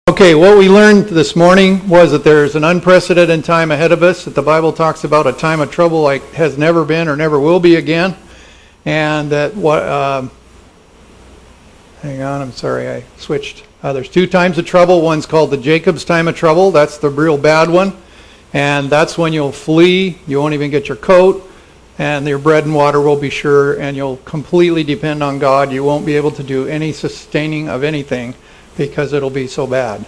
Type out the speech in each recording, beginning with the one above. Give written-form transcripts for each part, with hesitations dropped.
Okay, what we learned this morning was that there's an unprecedented time ahead of us, that the Bible talks about a time of trouble like has never been or never will be again, and that hang on, I'm sorry, I switched. There's two times of trouble. One's called the Jacob's time of trouble. That's the real bad one, and that's when you'll flee. You won't even get your coat, and your bread and water will be sure, and you'll completely depend on God. You won't be able to do any sustaining of anything, because it'll be so bad.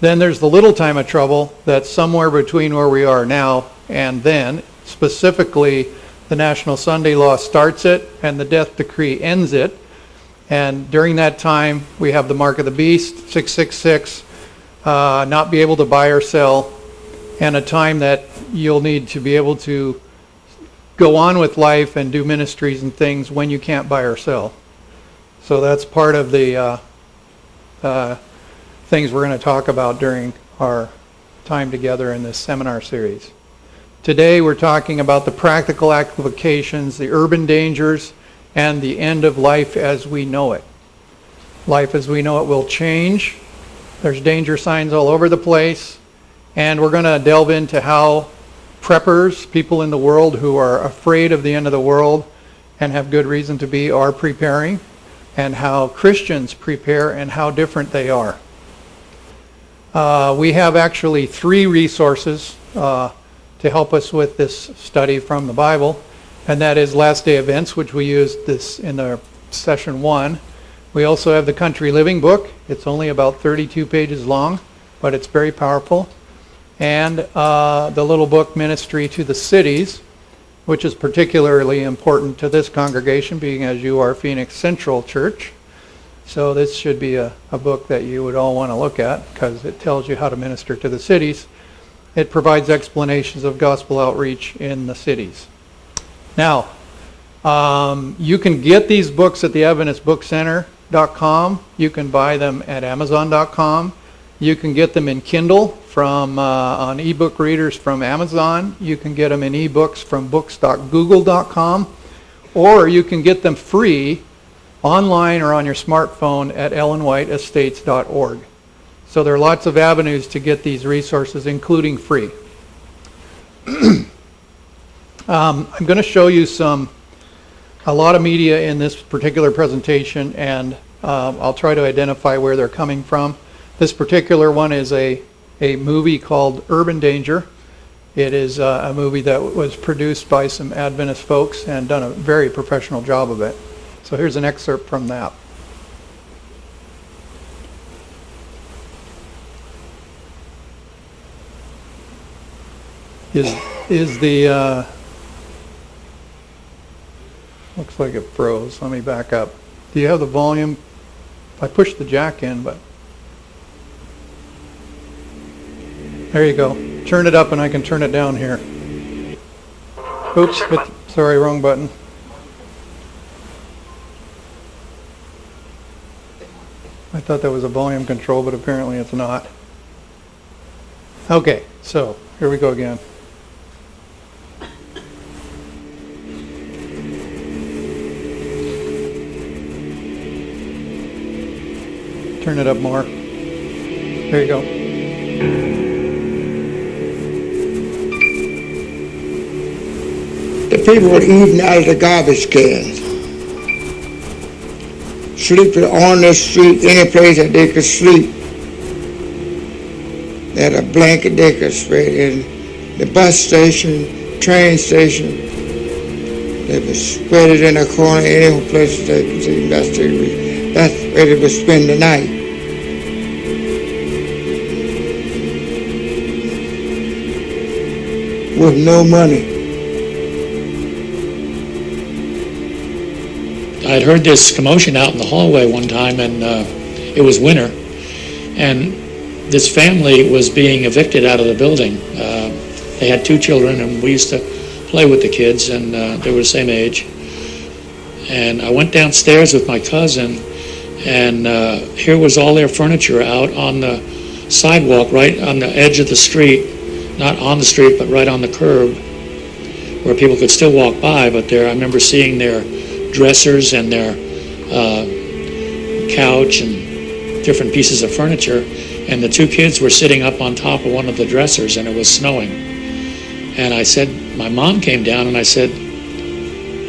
Then there's the little time of trouble that's somewhere between where we are now and then. Specifically, the National Sunday Law starts it and the death decree ends it. And during that time, we have the mark of the beast, 666, not be able to buy or sell, and a time that you'll need to be able to go on with life and do ministries and things when you can't buy or sell. So that's part of the things we're going to talk about during our time together in this seminar series. Today we're talking about the practical applications, the urban dangers, and the end of life as we know it. Life as we know it will change. There's danger signs all over the place, and we're going to delve into how preppers, people in the world who are afraid of the end of the world and have good reason to be, are preparing, and how Christians prepare and how different they are. We have actually 3 resources to help us with this study from the Bible, and that is Last Day Events, which we used this in the session 1. We also have the Country Living book. It's only about 32 pages long, but it's very powerful. And the little book Ministry to the Cities, which is particularly important to this congregation, being as you are Phoenix Central Church. So this should be a book that you would all want to look at, because it tells you how to minister to the cities. It provides explanations of gospel outreach in the cities. Now, you can get these books at the AdventistBookCenter.com. You can buy them at Amazon.com. You can get them in Kindle from on ebook readers from Amazon. You can get them in ebooks from books.google.com, or you can get them free online or on your smartphone at ellenwhiteestates.org. So there are lots of avenues to get these resources, including free. I'm going to show you a lot of media in this particular presentation, and I'll try to identify where they're coming from. This particular one is a movie called Urban Danger. It is a movie that was produced by some Adventist folks and done a very professional job of it. So here's an excerpt from that. Is the looks like it froze. Let me back up. Do you have the volume? I pushed the jack in, but there you go. Turn it up and I can turn it down here. Oops, sorry, wrong button. I thought that was a volume control, but apparently it's not. Okay, so here we go again. Turn it up more. There you go. The people were eating out of the garbage cans, sleeping on the street, any place that they could sleep. They had a blanket they could spread in. The bus station, train station, they would spread it in a corner, any place they could see. That's where they would spend the night. With no money. I'd heard this commotion out in the hallway one time, and it was winter, and this family was being evicted out of the building. They had 2 children, and we used to play with the kids, and they were the same age. And I went downstairs with my cousin, and here was all their furniture out on the sidewalk, right on the edge of the street, not on the street, but right on the curb, where people could still walk by. But there, I remember seeing their dressers and their couch and different pieces of furniture, and the two kids were sitting up on top of one of the dressers, and it was snowing. And I said, my mom came down, and I said,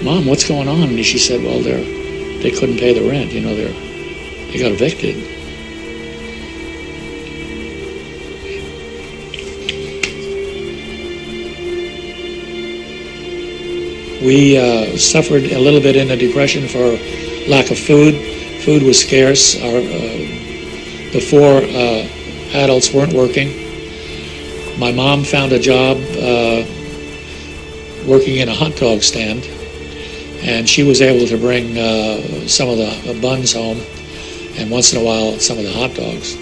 Mom, what's going on? And she said, well, they couldn't pay the rent. You know, they got evicted. We suffered a little bit in the Depression for lack of food. Food was scarce. The four adults weren't working. My mom found a job working in a hot dog stand, and she was able to bring some of the buns home, and once in a while some of the hot dogs.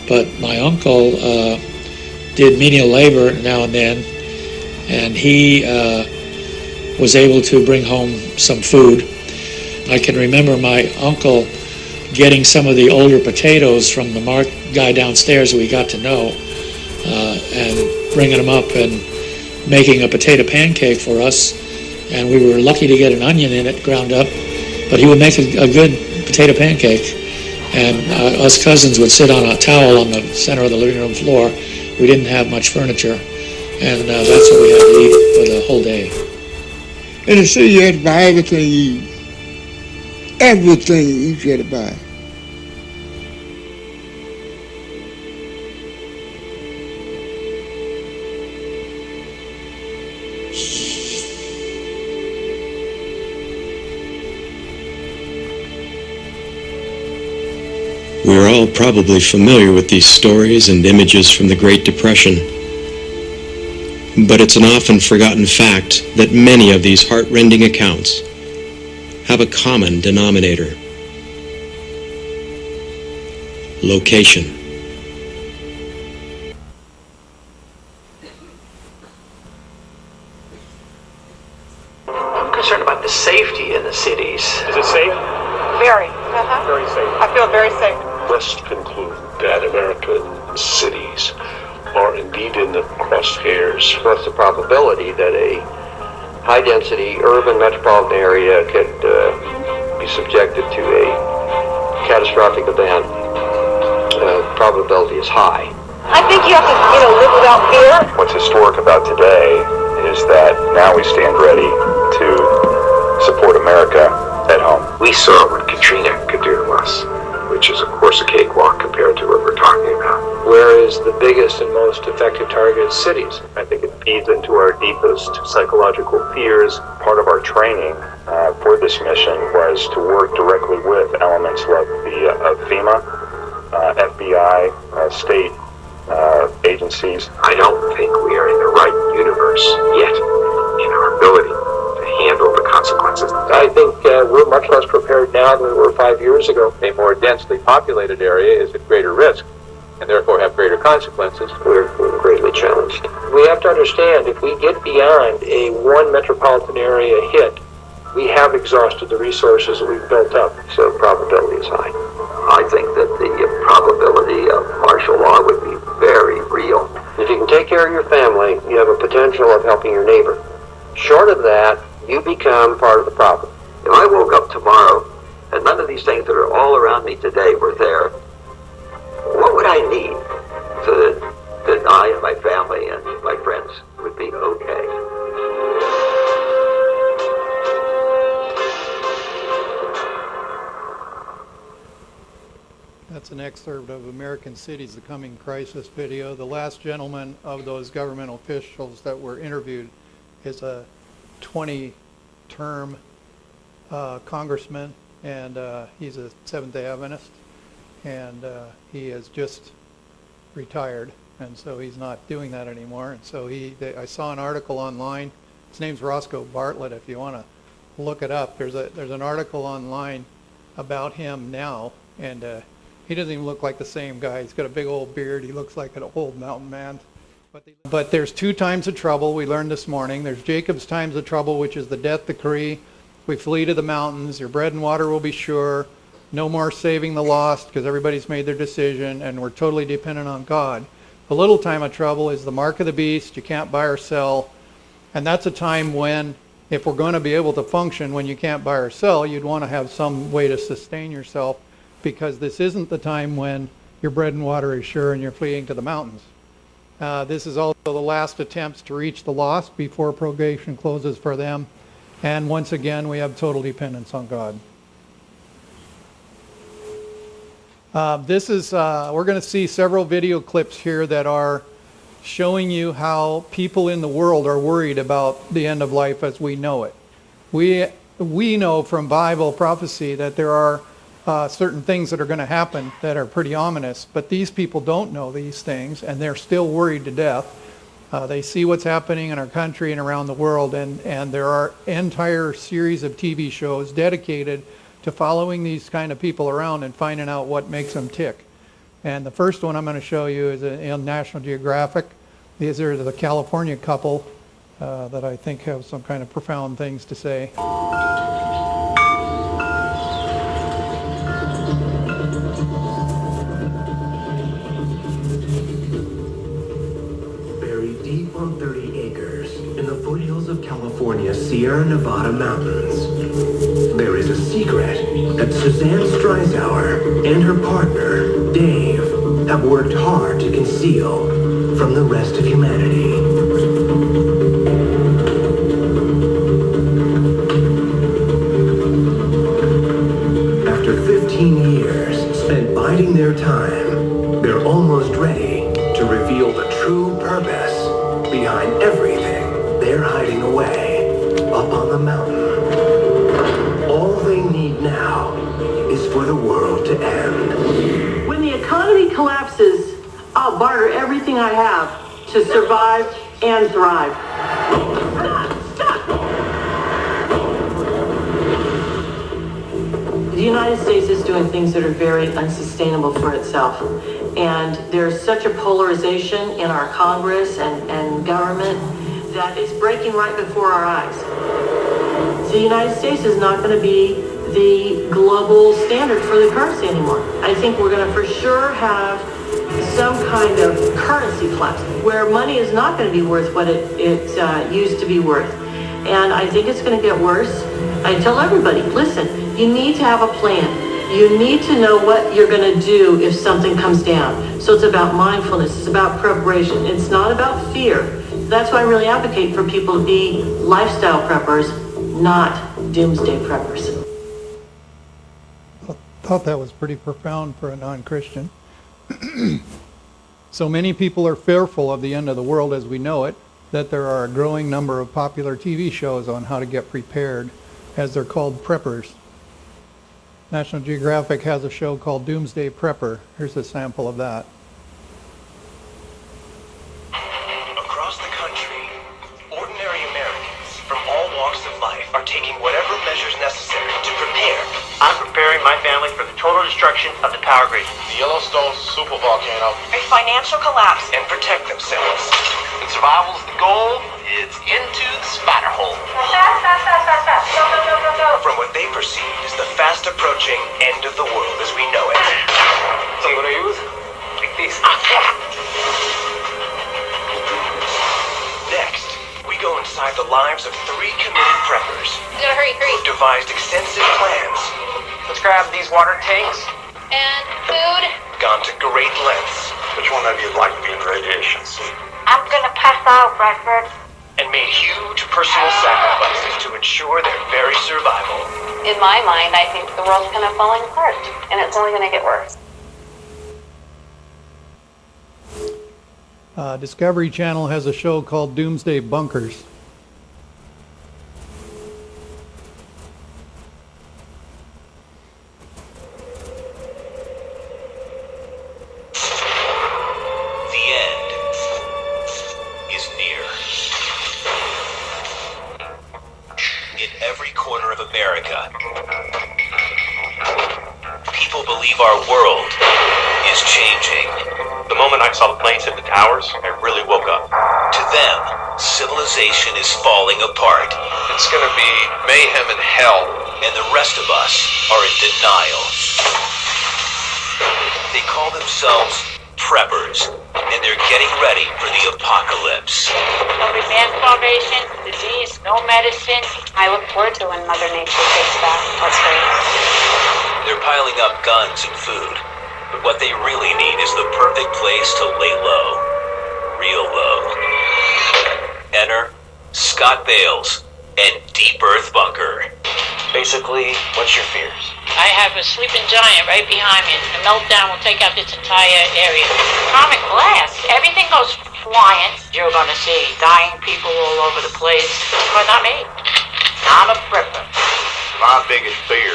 But my uncle did menial labor now and then, and he was able to bring home some food. I can remember my uncle getting some of the older potatoes from the guy downstairs who we got to know, and bringing them up and making a potato pancake for us. And we were lucky to get an onion in it ground up, but he would make a good potato pancake. And us cousins would sit on a towel on the center of the living room floor. We didn't have much furniture, and that's what we had to eat for the whole day. In the city, you had to buy everything you eat. Everything you eat, you had to buy. We are all probably familiar with these stories and images from the Great Depression. But it's an often forgotten fact that many of these heart-rending accounts have a common denominator: location. I'm concerned about the safety in the cities. Is it safe? Very. Very safe. I feel very safe. Must conclude that American cities are indeed in the crosshairs. What's the probability that a high-density urban metropolitan area could be subjected to a catastrophic event? Probability is high. I think you have to, live without fear. What's historic about today is that now we stand ready to support America at home. We saw what Katrina could do to us, which is of course a cakewalk compared to what we're talking about. Where is the biggest and most effective target? Cities. I think it feeds into our deepest psychological fears. Part of our training for this mission was to work directly with elements like the FEMA, FBI, state agencies. I don't think we are in the right universe yet in our ability to handle the consequences. I think we're much less prepared now than we were 5 years ago. A more densely populated area is at greater risk, and therefore have greater consequences. We're greatly challenged. We have to understand, if we get beyond a one metropolitan area hit, we have exhausted the resources that we've built up. So probability is high. I think that the probability of martial law would be very real. If you can take care of your family, you have a potential of helping your neighbor. Short of that, you become part of the problem. If I woke up tomorrow and none of these things that are all around me today were there, what would I need so that I and my family and my friends would be okay? That's an excerpt of American Cities, the Coming Crisis video. The last gentleman of those government officials that were interviewed is a 20-term congressman, and he's a Seventh-day Adventist, and he has just retired, and so he's not doing that anymore. And so I saw an article online. His name's Roscoe Bartlett. If you want to look it up, there's an article online about him now, and he doesn't even look like the same guy. He's got a big old beard. He looks like an old mountain man. But there's two times of trouble we learned this morning. There's Jacob's times of trouble, which is the death decree. We flee to the mountains. Your bread and water will be sure. No more saving the lost because everybody's made their decision and we're totally dependent on God. The little time of trouble is the mark of the beast. You can't buy or sell. And that's a time when, if we're going to be able to function when you can't buy or sell, you'd want to have some way to sustain yourself. because this isn't the time when your bread and water is sure and you're fleeing to the mountains. This is also the last attempts to reach the lost before probation closes for them. And once again, we have total dependence on God. We're going to see several video clips here that are showing you how people in the world are worried about the end of life as we know it. We know from Bible prophecy that there are certain things that are going to happen that are pretty ominous, but these people don't know these things, and they're still worried to death. They see what's happening in our country and around the world, and there are entire series of TV shows dedicated to following these kind of people around and finding out what makes them tick. And the first one I'm going to show you is in National Geographic. These are the California couple that I think have some kind of profound things to say. Buried deep on 30 acres in the foothills of California's Sierra Nevada mountains, there is a secret that Suzanne Streisauer and her partner, Dave, have worked hard to conceal from the rest of humanity. After 15 years spent biding their time, they're almost ready to reveal the true purpose behind everything they're hiding away up on the mountain. All they need now is for the world to end. When the economy collapses, I'll barter everything I have to survive and thrive. The United States is doing things that are very unsustainable for itself. And there's such a polarization in our Congress and government that it's breaking right before our eyes. The United States is not going to be the global standard for the currency anymore. I think we're going to for sure have some kind of currency collapse where money is not going to be worth what it used to be worth. And I think it's going to get worse. I tell everybody, listen, you need to have a plan. You need to know what you're going to do if something comes down. So it's about mindfulness. It's about preparation. It's not about fear. That's why I really advocate for people to be lifestyle preppers, not doomsday preppers. I thought that was pretty profound for a non-Christian. So many people are fearful of the end of the world as we know it, that there are a growing number of popular TV shows on how to get prepared, as they're called preppers. National Geographic has a show called Doomsday Prepper. Here's a sample of that. Across the country, ordinary Americans from all walks of life are taking whatever measures necessary to prepare. I'm preparing my family for the total destruction of the power grid, the Yellowstone supervolcano, a financial collapse, and protect themselves. When survival's the goal, it's into the spider hole. Fast. Go. From what they perceive is the fast approaching end of the world as we know it. So I'm gonna use like this. Next, we go inside the lives of 3 committed preppers. You gotta hurry. Who've devised extensive plans. Let's grab these water tanks. And food. Gone to great lengths. Which one of you'd like to be in radiation suit? I'm gonna pass out, Bradford. And made huge personal sacrifices to ensure their very survival. In my mind, I think the world's kind of falling apart, and it's only going to get worse. Discovery Channel has a show called Doomsday Bunkers. The end is near. In every corner of America, people believe our world is changing. The moment I saw the planes hit the towers, I really woke up. To them, civilization is falling apart. It's gonna be mayhem and hell. And the rest of us are in denial. They call themselves preppers, and they're getting ready for the apocalypse. No advanced salvation, disease, no medicine. I look forward to when Mother Nature takes back what's great. They're piling up guns and food, but what they really need is the perfect place to lay low. Real low. Enter Scott Bales and Deep Earth Bunker. Basically, what's your fears? I have a sleeping giant right behind me. The meltdown will take out this entire area. Atomic blast. Everything goes flying. You're gonna see dying people all over the place. But not me. I'm a prepper. My biggest fear,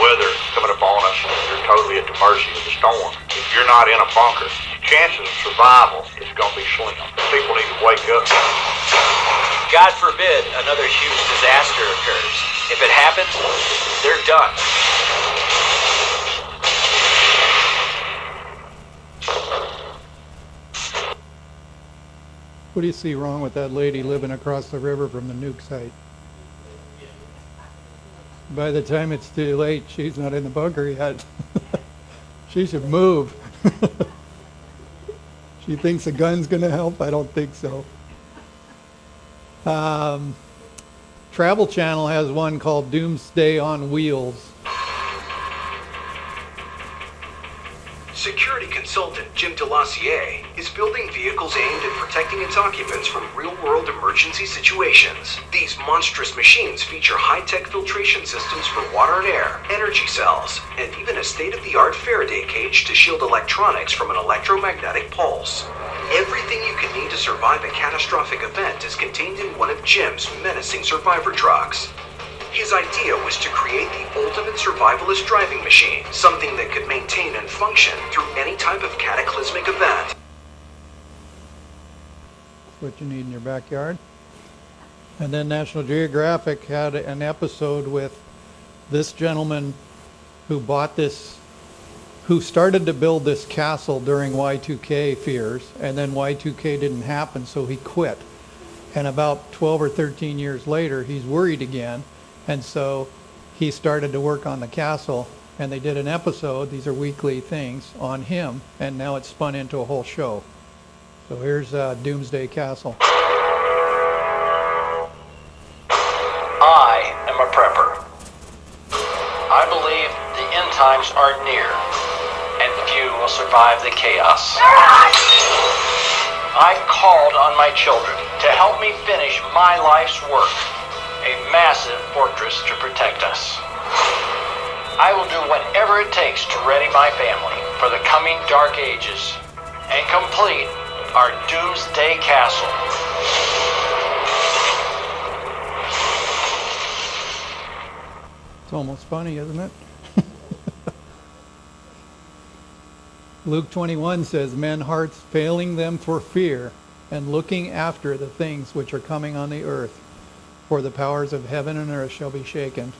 weather coming upon us, you're totally at the mercy of the storm. If you're not in a bunker, your chances of survival is going to be slim. People need to wake up. God forbid another huge disaster occurs. If it happens, they're done. What do you see wrong with that lady living across the river from the nuke site? By the time it's too late, she's not in the bunker yet. She should move. She thinks a gun's going to help? I don't think so. Travel Channel has one called Doomsday on Wheels. Security consultant Jim DeLassier is building vehicles aimed at protecting its occupants from real-world emergency situations. These monstrous machines feature high-tech filtration systems for water and air, energy cells, and even a state-of-the-art Faraday cage to shield electronics from an electromagnetic pulse. Everything you could need to survive a catastrophic event is contained in one of Jim's menacing survivor trucks. His idea was to create the ultimate survivalist driving machine, something that could maintain and function through any type of cataclysmic event. What you need in your backyard. And then National Geographic had an episode with this gentleman who bought this, who started to build this castle during Y2K fears, and then Y2K didn't happen, so he quit. And about 12 or 13 years later, he's worried again. And so he started to work on the castle, and they did an episode, these are weekly things, on him, and now it's spun into a whole show. So here's Doomsday Castle. I am a prepper. I believe the end times are near, and few will survive the chaos. I called on my children to help me finish my life's work. A massive fortress to protect us. I will do whatever it takes to ready my family for the coming dark ages and complete our Doomsday Castle. It's almost funny, isn't it? Luke 21 says, "Men hearts failing them for fear and looking after the things which are coming on the earth. For the powers of heaven and earth shall be shaken."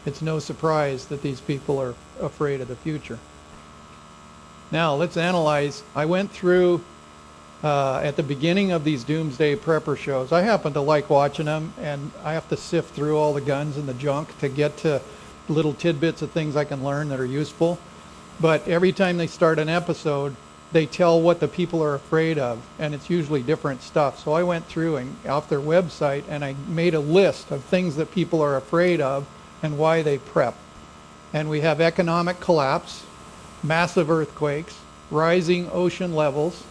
It's no surprise that these people are afraid of the future. Now let's analyze. I went through at the beginning of these Doomsday Prepper shows. I happen to like watching them, and I have to sift through all the guns and the junk to get to little tidbits of things I can learn that are useful. But every time they start an episode, they tell what the people are afraid of, and it's usually different stuff. So I went through and off their website, and I made a list of things that people are afraid of and why they prep. And we have economic collapse, massive earthquakes, rising ocean levels,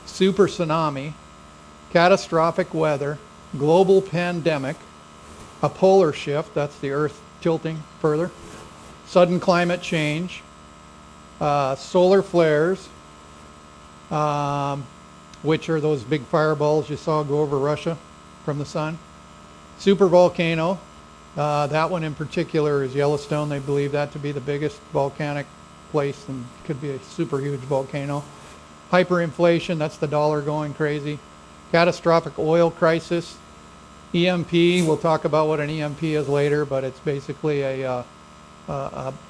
super tsunami, catastrophic weather, global pandemic, a polar shift, that's the earth tilting further, sudden climate change, solar flares, which are those big fireballs you saw go over Russia from the sun. Super volcano, that one in particular is Yellowstone. They believe that to be the biggest volcanic place and could be a super huge volcano. Hyperinflation, that's the dollar going crazy. Catastrophic oil crisis. EMP, we'll talk about what an EMP is later, but it's basically a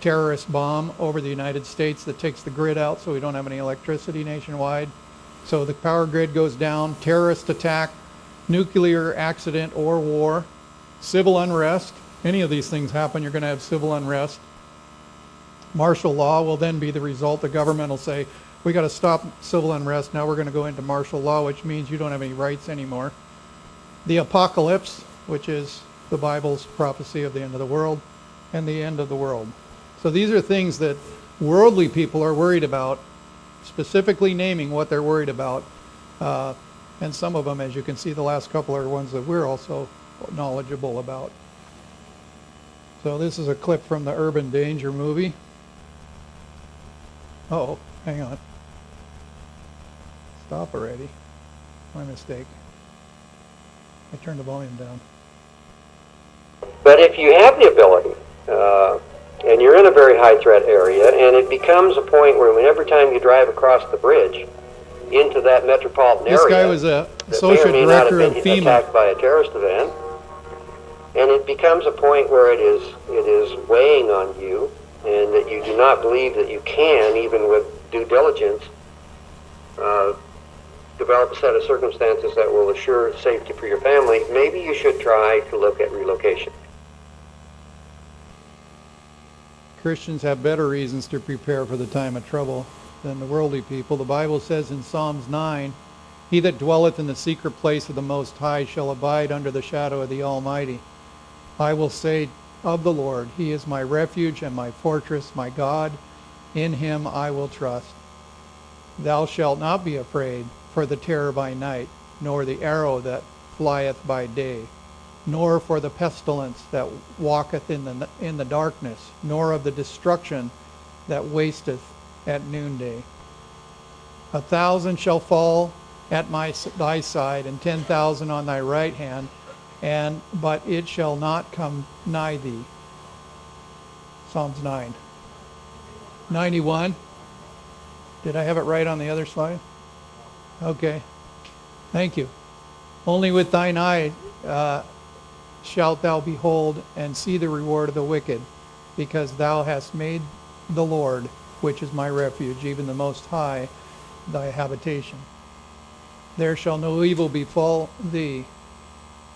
terrorist bomb over the United States that takes the grid out so we don't have any electricity nationwide. So the power grid goes down, terrorist attack, nuclear accident or war, civil unrest. Any of these things happen, you're going to have civil unrest. Martial law will then be the result. The government will say, we got to stop civil unrest. Now we're going to go into martial law, which means you don't have any rights anymore. The apocalypse, which is the Bible's prophecy of the end of the world, and the end of the world. So these are things that worldly people are worried about, specifically naming what they're worried about. And some of them, as you can see, the last couple are ones that we're also knowledgeable about. So this is a clip from the Urban Danger movie. Oh, hang on. Stop already. My mistake. I turned the volume down. But if you have the ability, and you're in a very high threat area, and it becomes a point where every time you drive across the bridge into that metropolitan area, This guy was a associate director of FEMA. Attacked by a terrorist event, and it becomes a point where it is weighing on you, and that you do not believe that you can, even with due diligence, develop a set of circumstances that will assure safety for your family. Maybe you should try to look at relocation. Christians have better reasons to prepare for the time of trouble than the worldly people. The Bible says in Psalms 9, "He that dwelleth in the secret place of the Most High shall abide under the shadow of the Almighty. I will say of the Lord, He is my refuge and my fortress, my God. In Him I will trust. Thou shalt not be afraid for the terror by night, nor the arrow that flieth by day, nor for the pestilence that walketh in the darkness, nor of the destruction that wasteth at noonday. 1,000 shall fall at thy side, and 10,000 on thy right hand, but it shall not come nigh thee." Psalms 9. 91. Did I have it right on the other slide? Okay. Thank you. "Only with thine eye shalt thou behold and see the reward of the wicked, because thou hast made the Lord, which is my refuge, even the Most High, thy habitation. There shall no evil befall thee,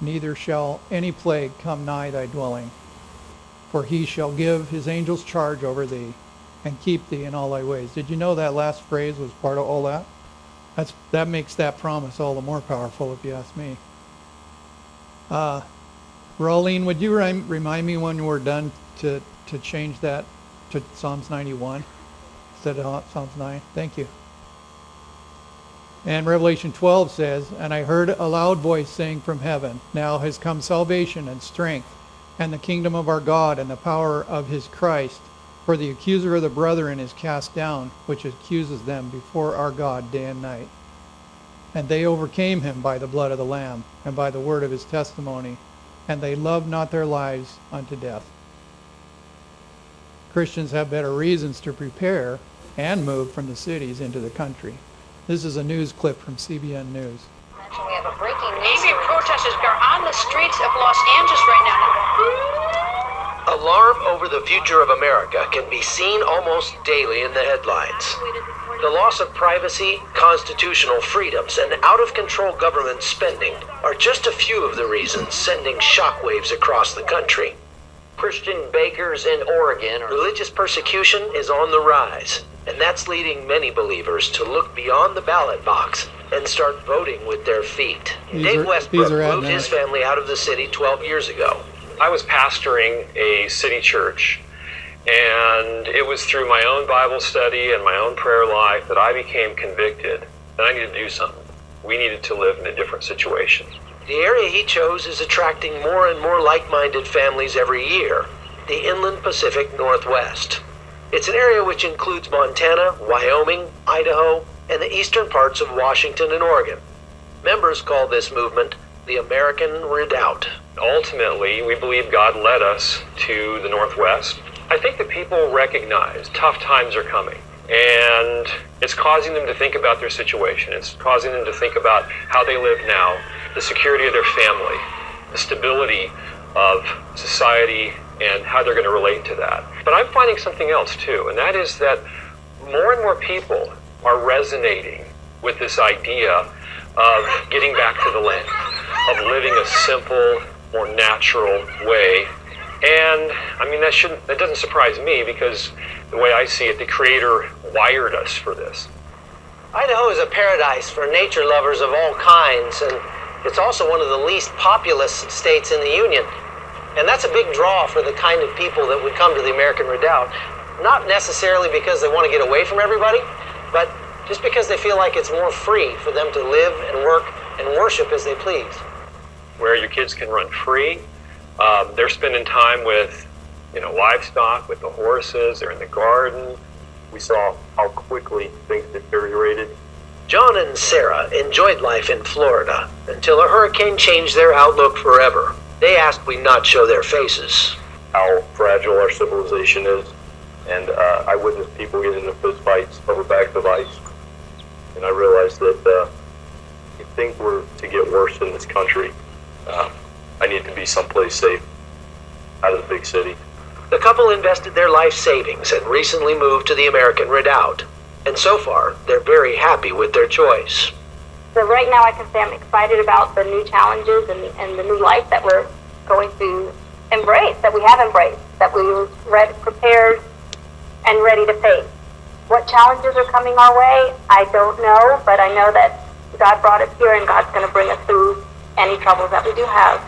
neither shall any plague come nigh thy dwelling. For he shall give his angels charge over thee, and keep thee in all thy ways." Did you know that last phrase was part of all that? That makes that promise all the more powerful, if you ask me. Rolene, would you remind me when we're done to change that to Psalms 91 instead of Psalms 9? Thank you. And Revelation 12 says, "And I heard a loud voice saying from heaven, Now has come salvation and strength, and the kingdom of our God, and the power of his Christ. For the accuser of the brethren is cast down, which accuses them before our God day and night. And they overcame him by the blood of the Lamb, and by the word of his testimony, and they loved not their lives unto death." Christians have better reasons to prepare and move from the cities into the country. This is a news clip from CBN News. We have a breaking news. Angry protesters are on the streets of Los Angeles right now. Alarm over the future of America can be seen almost daily in the headlines. The loss of privacy, constitutional freedoms, and out-of-control government spending are just a few of the reasons sending shockwaves across the country. Christian bakers in Oregon, religious persecution is on the rise, and that's leading many believers to look beyond the ballot box and start voting with their feet. Dave Westbrook moved his family out of the city 12 years ago. I was pastoring a city church, and it was through my own Bible study and my own prayer life that I became convicted that I needed to do something. We needed to live in a different situation. The area he chose is attracting more and more like-minded families every year, the Inland Pacific Northwest. It's an area which includes Montana, Wyoming, Idaho, and the eastern parts of Washington and Oregon. Members call this movement the American Redoubt. Ultimately, we believe God led us to the Northwest. I think that people recognize tough times are coming, and it's causing them to think about their situation. It's causing them to think about how they live now, the security of their family, the stability of society, and how they're going to relate to that. But I'm finding something else too, and that is that more and more people are resonating with this idea of getting back to the land, of living a simple, more natural way. And I mean, that doesn't surprise me, because the way I see it, the Creator wired us for this. Idaho is a paradise for nature lovers of all kinds, and it's also one of the least populous states in the Union. And that's a big draw for the kind of people that would come to the American Redoubt. Not necessarily because they want to get away from everybody, but just because they feel like it's more free for them to live and work and worship as they please. Where your kids can run free. They're spending time with, livestock, with the horses. They're in the garden. We saw how quickly things deteriorated. John and Sarah enjoyed life in Florida until a hurricane changed their outlook forever. They asked we not show their faces. How fragile our civilization is. And I witnessed people get into fist fights over bags of ice. And I realized that if things were to get worse in this country, I need to be someplace safe, out of the big city. The couple invested their life savings and recently moved to the American Redoubt. And so far, they're very happy with their choice. So right now I can say I'm excited about the new challenges and the new life that we're going to embrace, that we have embraced, that we were prepared and ready to face. What challenges are coming our way, I don't know, but I know that God brought us here and God's going to bring us through any troubles that we do have.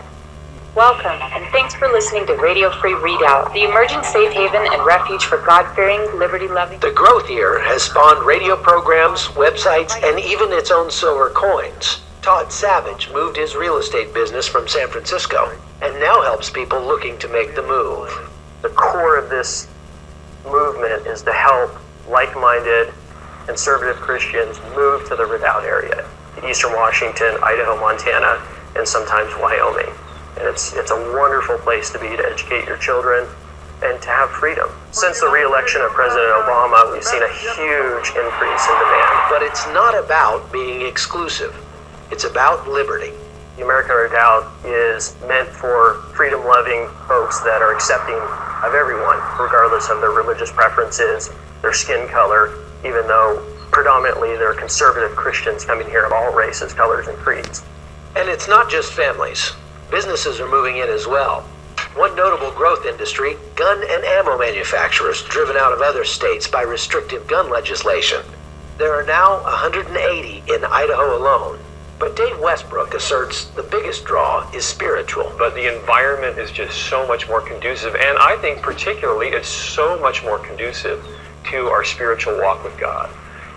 Welcome, and thanks for listening to Radio Free Redoubt, the emerging safe haven and refuge for God-fearing, liberty-loving. The growth here has spawned radio programs, websites, and even its own silver coins. Todd Savage moved his real estate business from San Francisco and now helps people looking to make the move. The core of this movement is to help like-minded, conservative Christians move to the Redoubt area, eastern Washington, Idaho, Montana, and sometimes Wyoming. And it's a wonderful place to be to educate your children and to have freedom. Since the re-election of President Obama, we've seen a huge increase in demand. But it's not about being exclusive. It's about liberty. The American Redoubt is meant for freedom-loving folks that are accepting of everyone, regardless of their religious preferences, their skin color, even though predominantly they're conservative Christians coming here of all races, colors, and creeds. And it's not just families. Businesses are moving in as well. One notable growth industry, gun and ammo manufacturers driven out of other states by restrictive gun legislation. There are now 180 in Idaho alone. But Dave Westbrook asserts the biggest draw is spiritual. But the environment is just so much more conducive, and I think particularly it's so much more conducive to our spiritual walk with God.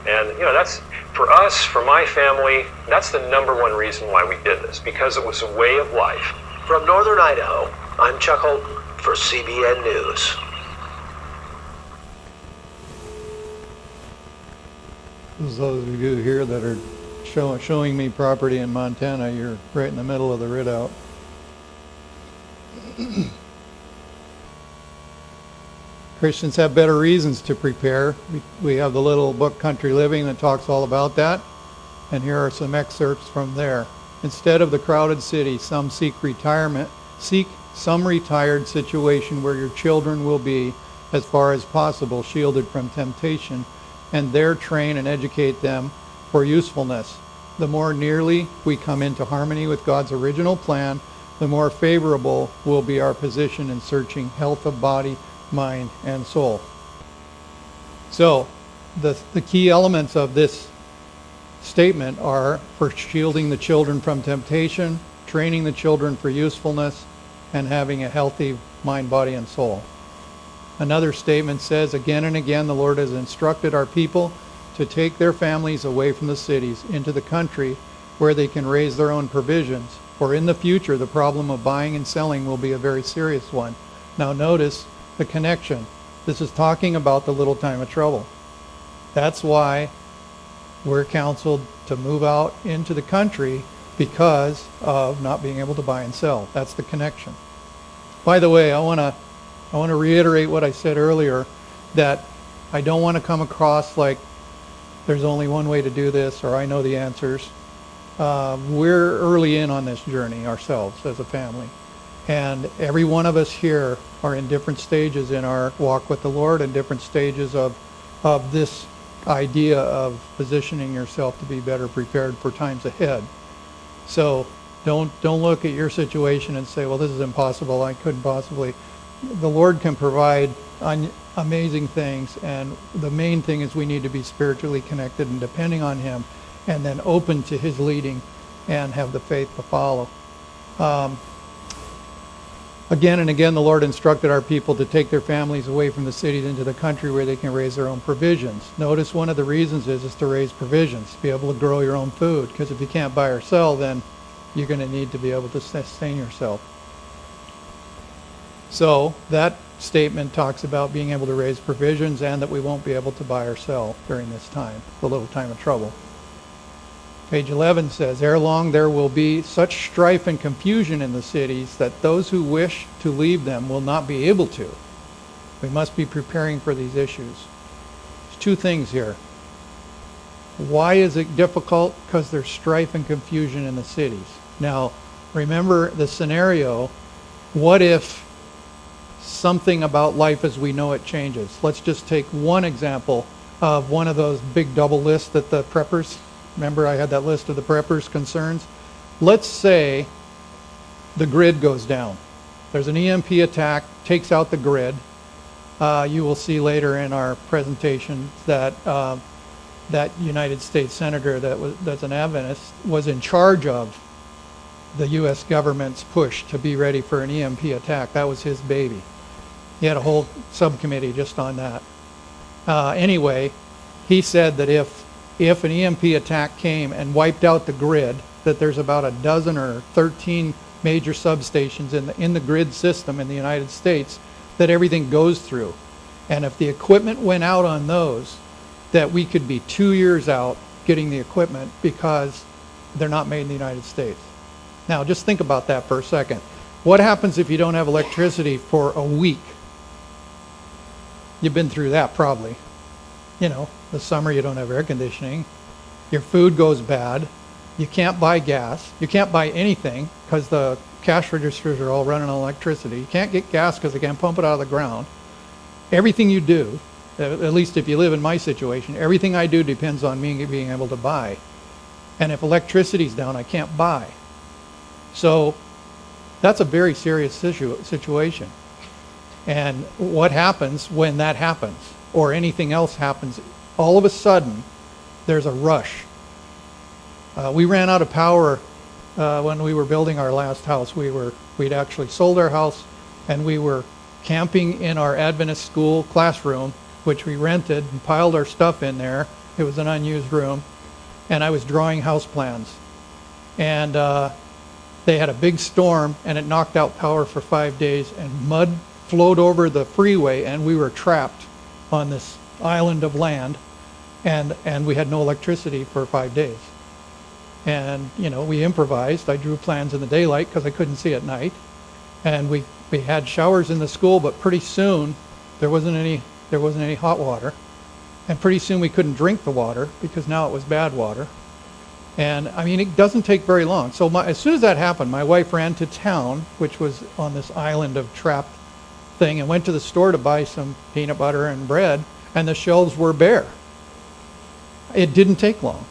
And that's, for us, for my family, that's the number one reason why we did this, because it was a way of life. From Northern Idaho, I'm Chuck Holt for CBN News. Those of you here that are showing me property in Montana, you're right in the middle of the Redoubt. Christians have better reasons to prepare. We have the little book Country Living that talks all about that, and here are some excerpts from there. Instead of the crowded city, some seek some retired situation where your children will be, as far as possible, shielded from temptation, and there train and educate them for usefulness. The more nearly we come into harmony with God's original plan, the more favorable will be our position in searching health of body, mind, and soul. So, the key elements of this statement are for shielding the children from temptation, training the children for usefulness, and having a healthy mind, body, and soul. Another statement says, again and again, the Lord has instructed our people to take their families away from the cities into the country where they can raise their own provisions. For in the future, the problem of buying and selling will be a very serious one. Now notice the connection. This is talking about the little time of trouble. That's why we're counseled to move out into the country, because of not being able to buy and sell. That's the connection. By the way, I want to reiterate what I said earlier, that I don't want to come across like there's only one way to do this, or I know the answers. We're early in on this journey ourselves as a family. And every one of us here are in different stages in our walk with the Lord, and different stages of this idea of positioning yourself to be better prepared for times ahead. So don't look at your situation and say, well, this is impossible, I couldn't possibly. The Lord can provide amazing things, and the main thing is we need to be spiritually connected and depending on Him, and then open to His leading and have the faith to follow. Again and again, the Lord instructed our people to take their families away from the cities into the country where they can raise their own provisions. Notice one of the reasons is to raise provisions, to be able to grow your own food, because if you can't buy or sell, then you're going to need to be able to sustain yourself. So that statement talks about being able to raise provisions and that we won't be able to buy or sell during this time, the little time of trouble. Page 11 says, ere long there will be such strife and confusion in the cities that those who wish to leave them will not be able to. We must be preparing for these issues. There's two things here. Why is it difficult? Because there's strife and confusion in the cities. Now, remember the scenario. What if something about life as we know it changes? Let's just take one example of one of those big double lists that the preppers, remember I had that list of the preppers' concerns? Let's say the grid goes down. There's an EMP attack, takes out the grid. You will see later in our presentation that that United States Senator that's an Adventist was in charge of the U.S. government's push to be ready for an EMP attack. That was his baby. He had a whole subcommittee just on that. Anyway, he said that if an EMP attack came and wiped out the grid, that there's about a dozen or 13 major substations in the grid system in the United States that everything goes through. And if the equipment went out on those, that we could be 2 years out getting the equipment because they're not made in the United States. Now, just think about that for a second. What happens if you don't have electricity for a week? You've been through that probably. You know, the summer you don't have air conditioning. Your food goes bad. You can't buy gas. You can't buy anything because the cash registers are all running on electricity. You can't get gas because they can't pump it out of the ground. Everything you do, at least if you live in my situation, everything I do depends on me being able to buy. And if electricity's down, I can't buy. So that's a very serious situation. And what happens when that happens, or anything else happens, all of a sudden, there's a rush. We ran out of power when we were building our last house. We'd actually sold our house, and we were camping in our Adventist school classroom, which we rented and piled our stuff in there. It was an unused room. And I was drawing house plans. And they had a big storm, and it knocked out power for 5 days, and mud flowed over the freeway, and we were trapped on this island of land, and we had no electricity for 5 days. And, you know, we improvised. I drew plans in the daylight because I couldn't see at night. And we had showers in the school, but pretty soon there wasn't any hot water. And pretty soon we couldn't drink the water because now it was bad water. And I mean, it doesn't take very long. So as soon as that happened, my wife ran to town, which was on this island of trapped thing, and went to the store to buy some peanut butter and bread, and the shelves were bare. It didn't take long.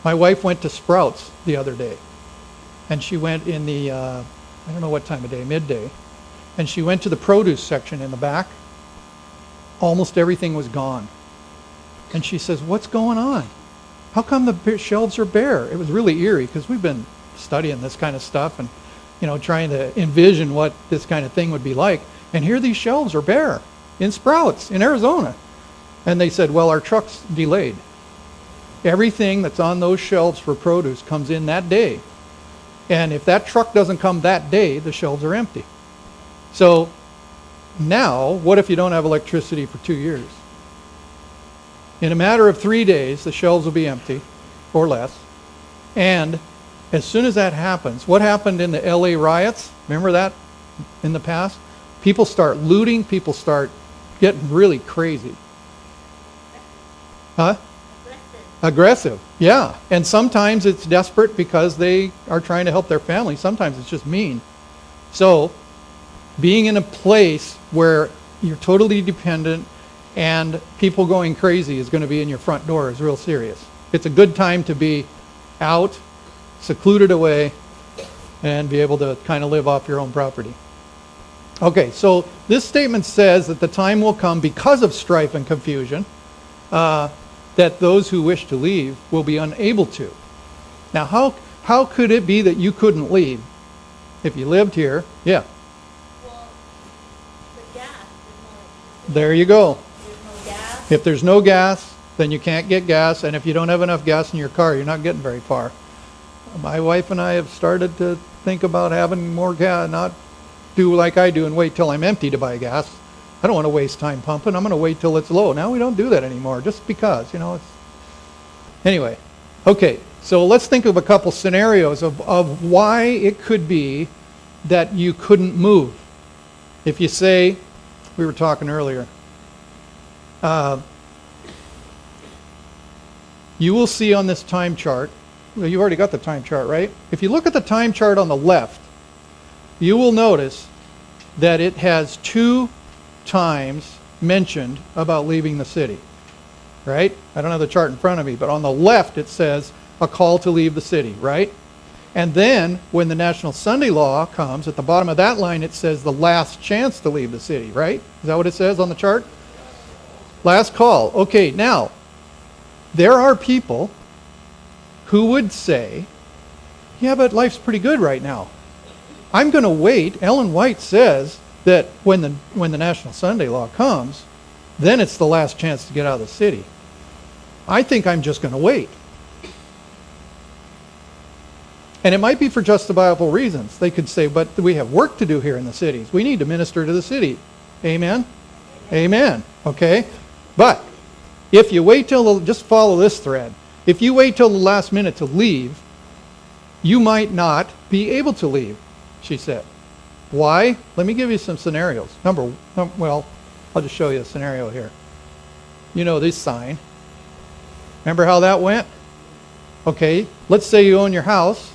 My wife went to Sprouts the other day, and she went in the, I don't know what time of day, midday, and she went to the produce section in the back. Almost everything was gone. And she says, what's going on? How come the shelves are bare? It was really eerie because we've been studying this kind of stuff and, you know, trying to envision what this kind of thing would be like. And here these shelves are bare in Sprouts in Arizona. And they said, well, our truck's delayed. Everything that's on those shelves for produce comes in that day. And if that truck doesn't come that day, the shelves are empty. So now, what if you don't have electricity for 2 years? In a matter of 3 days, the shelves will be empty, or less. And as soon as that happens, what happened in the LA riots? Remember that in the past? People start looting, people start getting really crazy. Huh? Aggressive, yeah. And sometimes it's desperate because they are trying to help their family. Sometimes it's just mean. So, being in a place where you're totally dependent and people going crazy is going to be in your front door is real serious. It's a good time to be out, secluded away, and be able to kind of live off your own property. Okay, so this statement says that the time will come because of strife and confusion that those who wish to leave will be unable to. Now, how could it be that you couldn't leave if you lived here? Yeah. There you go. If there's no gas, then you can't get gas, and if you don't have enough gas in your car, you're not getting very far. My wife and I have started to think about having more gas, not do like I do and wait till I'm empty to buy gas. I don't want to waste time pumping. I'm going to wait till it's low. Now we don't do that anymore, just because, you know. Anyway, okay, so let's think of a couple scenarios of why it could be that you couldn't move. If you say, we were talking earlier, you will see on this time chart, well, you've already got the time chart, right? If you look at the time chart on the left, you will notice that it has 2 times mentioned about leaving the city, right? I don't have the chart in front of me, but on the left it says a call to leave the city, right? And then when the National Sunday Law comes, at the bottom of that line it says the last chance to leave the city, right? Is that what it says on the chart? Last call. Okay, now, there are people who would say, yeah, but life's pretty good right now. I'm going to wait. Ellen White says that when the National Sunday Law comes, then it's the last chance to get out of the city. I think I'm just going to wait. And it might be for justifiable reasons. They could say, but we have work to do here in the cities. We need to minister to the city. Amen? Amen. Okay? But if you wait till, just follow this thread. If you wait till the last minute to leave, you might not be able to leave, she said. Why? Let me give you some scenarios. Well, I'll just show you a scenario here. You know this sign. Remember how that went? Okay, let's say you own your house,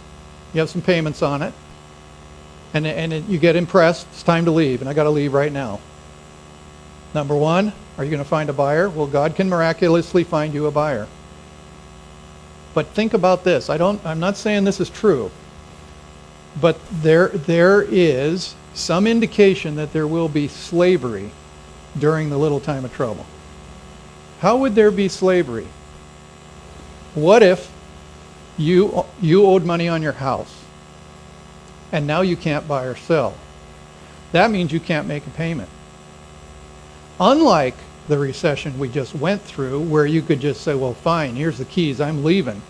you have some payments on it, and you get impressed, it's time to leave, and I got to leave right now. Number one, are you going to find a buyer? Well, God can miraculously find you a buyer. But think about this. I'm not saying this is true, but there is some indication that there will be slavery during the little time of trouble. How would there be slavery? What if you owed money on your house and now you can't buy or sell? That means you can't make a payment. Unlike the recession we just went through, where you could just say, well, fine, here's the keys, I'm leaving.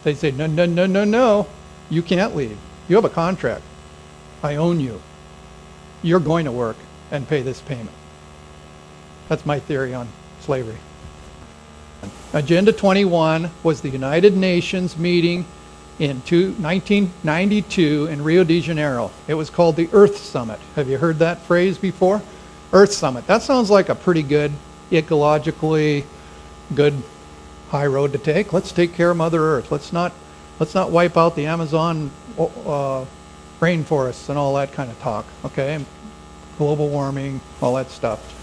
They say, no, no, no, no, no, you can't leave. You have a contract. I own you. You're going to work and pay this payment. That's my theory on slavery. Agenda 21 was the United Nations meeting in 1992 in Rio de Janeiro. It was called the Earth Summit. Have you heard that phrase before? Earth Summit. That sounds like a pretty good, ecologically good high road to take. Let's take care of Mother Earth. Let's not wipe out the Amazon rainforests and all that kind of talk. Okay, global warming, all that stuff.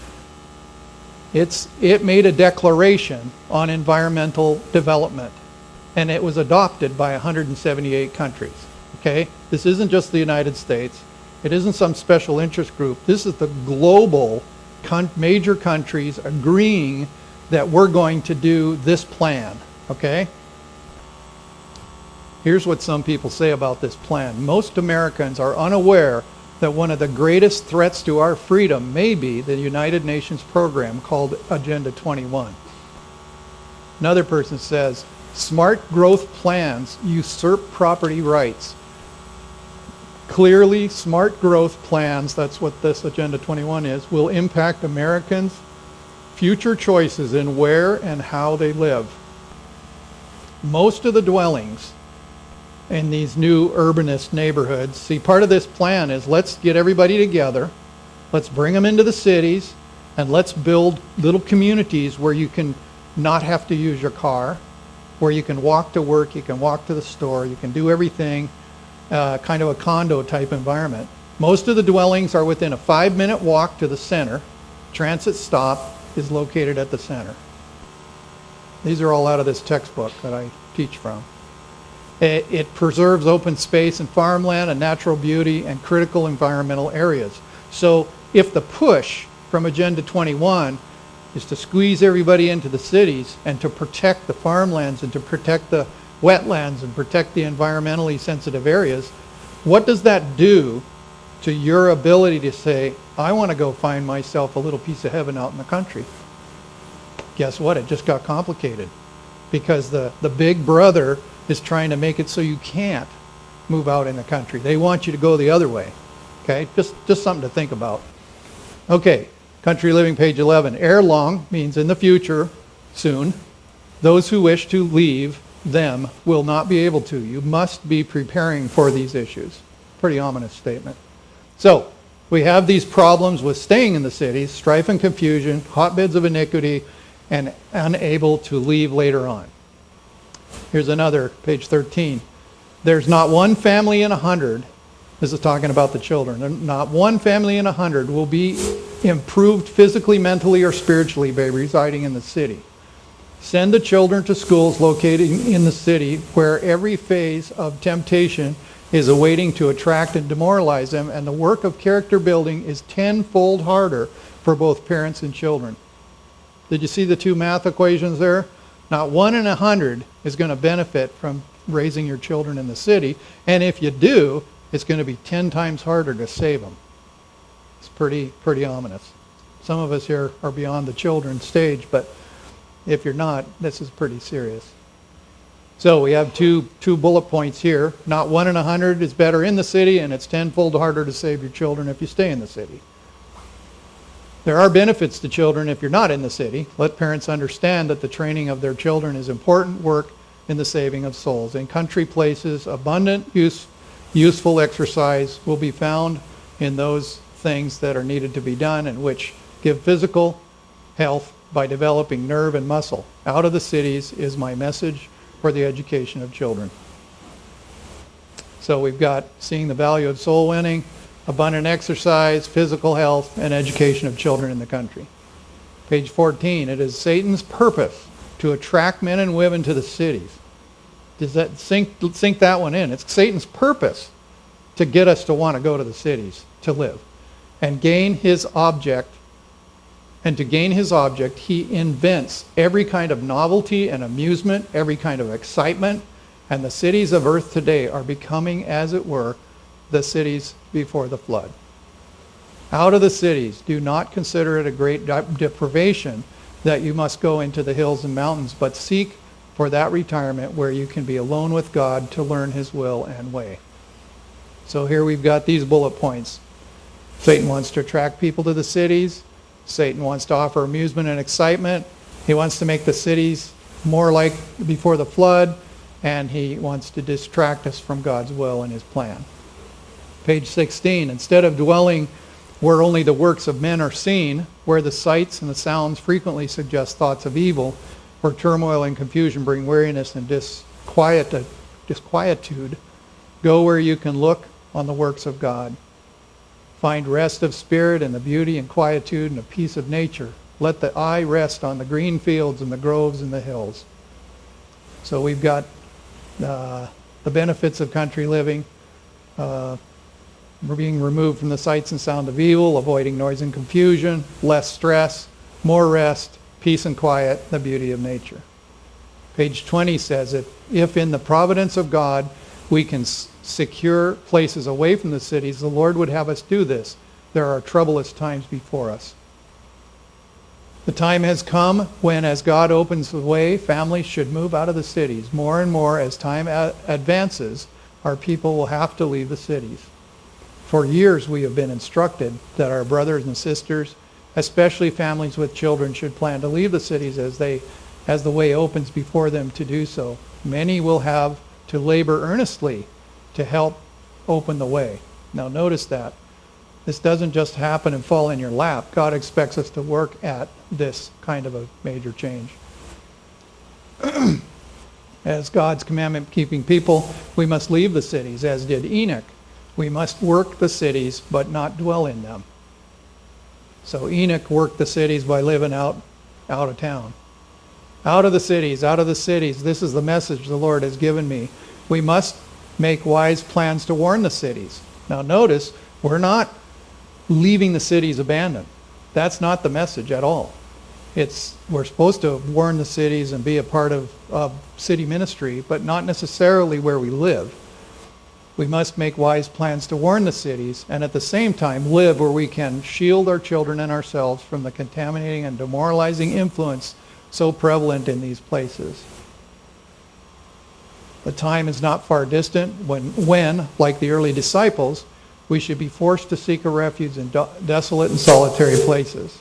It made a declaration on environmental development, and it was adopted by 178 countries. Okay, this isn't just the United States. It isn't some special interest group. This is the global major countries agreeing that we're going to do this plan, okay? Here's what some people say about this plan. Most Americans are unaware that one of the greatest threats to our freedom may be the United Nations program called Agenda 21. Another person says, smart growth plans usurp property rights. Clearly, smart growth plans, that's what this Agenda 21 is, will impact Americans' future choices in where and how they live. Most of the dwellings in these new urbanist neighborhoods, see, part of this plan is let's get everybody together, let's bring them into the cities, and let's build little communities where you can not have to use your car, where you can walk to work, you can walk to the store, you can do everything. Kind of a condo type environment. Most of the dwellings are within a 5-minute walk to the center. Transit stop is located at the center. These are all out of this textbook that I teach from. It preserves open space and farmland and natural beauty and critical environmental areas. So if the push from Agenda 21 is to squeeze everybody into the cities and to protect the farmlands and to protect the wetlands and protect the environmentally sensitive areas, what does that do to your ability to say, I want to go find myself a little piece of heaven out in the country. Guess what? It just got complicated because the big brother is trying to make it so you can't move out in the country. They want you to go the other way. Okay, just something to think about. Okay, country living, page 11. Ere long means in the future, soon. Those who wish to leave them will not be able to. You must be preparing for these issues. Pretty ominous statement. So, we have these problems with staying in the cities, strife and confusion, hotbeds of iniquity, and unable to leave later on. Here's another, page 13. There's not one family in 100, this is talking about the children, not one family in 100 will be improved physically, mentally, or spiritually by residing in the city. Send the children to schools located in the city where every phase of temptation is awaiting to attract and demoralize them, and the work of character building is tenfold harder for both parents and children. Did you see the two math equations there? Not 1 in 100 is going to benefit from raising your children in the city, and if you do, it's going to be 10 times harder to save them. It's pretty ominous. Some of us here are beyond the children stage, but if you're not, this is pretty serious. So we have two bullet points here. Not 1 in 100 is better in the city, and it's tenfold harder to save your children if you stay in the city. There are benefits to children if you're not in the city. Let parents understand that the training of their children is important work in the saving of souls. In country places, abundant, useful exercise will be found in those things that are needed to be done and which give physical health by developing nerve and muscle. Out of the cities is my message for the education of children. So we've got seeing the value of soul winning, abundant exercise, physical health, and education of children in the country. Page 14, it is Satan's purpose to attract men and women to the cities. Does that sink that one in? It's Satan's purpose to get us to want to go to the cities to live and gain his object. And to gain his object, he invents every kind of novelty and amusement, every kind of excitement, and the cities of earth today are becoming, as it were, the cities before the flood. Out of the cities, do not consider it a great deprivation that you must go into the hills and mountains, but seek for that retirement where you can be alone with God to learn his will and way. So here we've got these bullet points. Satan wants to attract people to the cities. Satan wants to offer amusement and excitement. He wants to make the cities more like before the flood, and he wants to distract us from God's will and his plan. Page 16, instead of dwelling where only the works of men are seen, where the sights and the sounds frequently suggest thoughts of evil, where turmoil and confusion bring weariness and disquietude, go where you can look on the works of God. Find rest of spirit and the beauty and quietude and the peace of nature. Let the eye rest on the green fields and the groves and the hills. So we've got the benefits of country living, being removed from the sights and sound of evil, avoiding noise and confusion, less stress, more rest, peace and quiet, the beauty of nature. Page 20 says, if in the providence of God we can secure places away from the cities, the Lord would have us do this. There are troublous times before us. The time has come when, as God opens the way, families should move out of the cities. More and more, as time advances, our people will have to leave the cities. For years we have been instructed that our brothers and sisters, especially families with children, should plan to leave the cities as the way opens before them to do so. Many will have to labor earnestly to help open the way. Now notice that. This doesn't just happen and fall in your lap. God expects us to work at this kind of a major change. As God's commandment-keeping people, we must leave the cities, as did Enoch. We must work the cities, but not dwell in them. So Enoch worked the cities by living out of town. Out of the cities, out of the cities. This is the message the Lord has given me. We must make wise plans to warn the cities. Now notice, we're not leaving the cities abandoned. That's not the message at all. We're supposed to warn the cities and be a part of city ministry, but not necessarily where we live. We must make wise plans to warn the cities and at the same time live where we can shield our children and ourselves from the contaminating and demoralizing influence so prevalent in these places. The time is not far distant when, like the early disciples, we should be forced to seek a refuge in desolate and solitary places.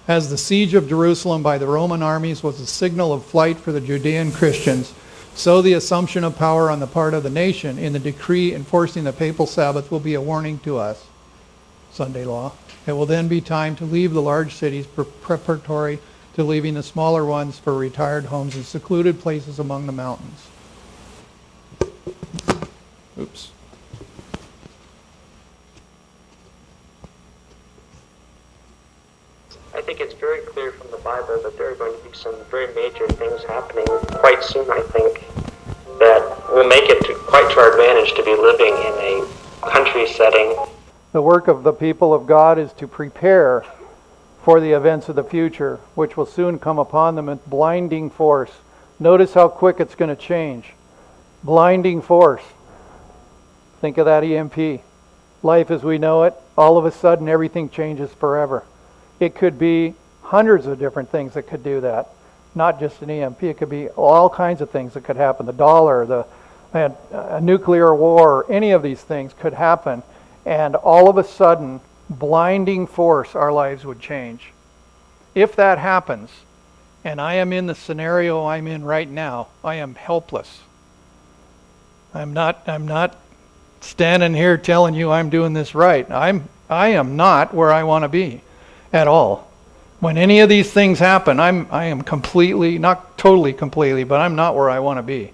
As the siege of Jerusalem by the Roman armies was a signal of flight for the Judean Christians, so the assumption of power on the part of the nation in the decree enforcing the papal Sabbath will be a warning to us, Sunday law. It will then be time to leave the large cities preparatory to leaving the smaller ones for retired homes and secluded places among the mountains. Oops. I think it's very clear from the Bible that there are going to be some very major things happening quite soon, I think, that will make it quite to our advantage to be living in a country setting. The work of the people of God is to prepare for the events of the future, which will soon come upon them with blinding force. Notice how quick it's going to change. Blinding force. Think of that EMP. Life as we know it, all of a sudden everything changes forever. It could be hundreds of different things that could do that. Not just an EMP. It could be all kinds of things that could happen. The dollar, a nuclear war, any of these things could happen. And all of a sudden, blinding force, our lives would change. If that happens, and I am in the scenario I'm in right now, I am helpless. I'm not standing here telling you I'm doing this right. I am not where I want to be at all. When any of these things happen, I am completely, not totally completely, but I'm not where I want to be.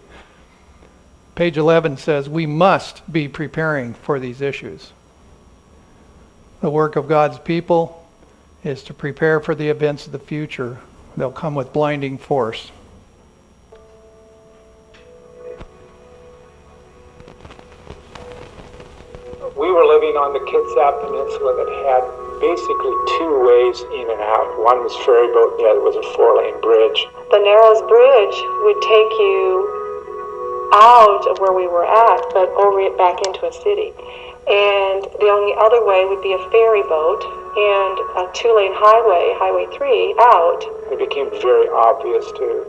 Page 11 says we must be preparing for these issues. The work of God's people is to prepare for the events of the future. They'll come with blinding force. We were living on the Kitsap Peninsula that had basically two ways in and out. One was ferry boat, the other was a 4-lane bridge. The Narrows Bridge would take you out of where we were at, but over it back into a city. And the only other way would be a ferry boat and a 2-lane highway, Highway 3, out. It became very obvious to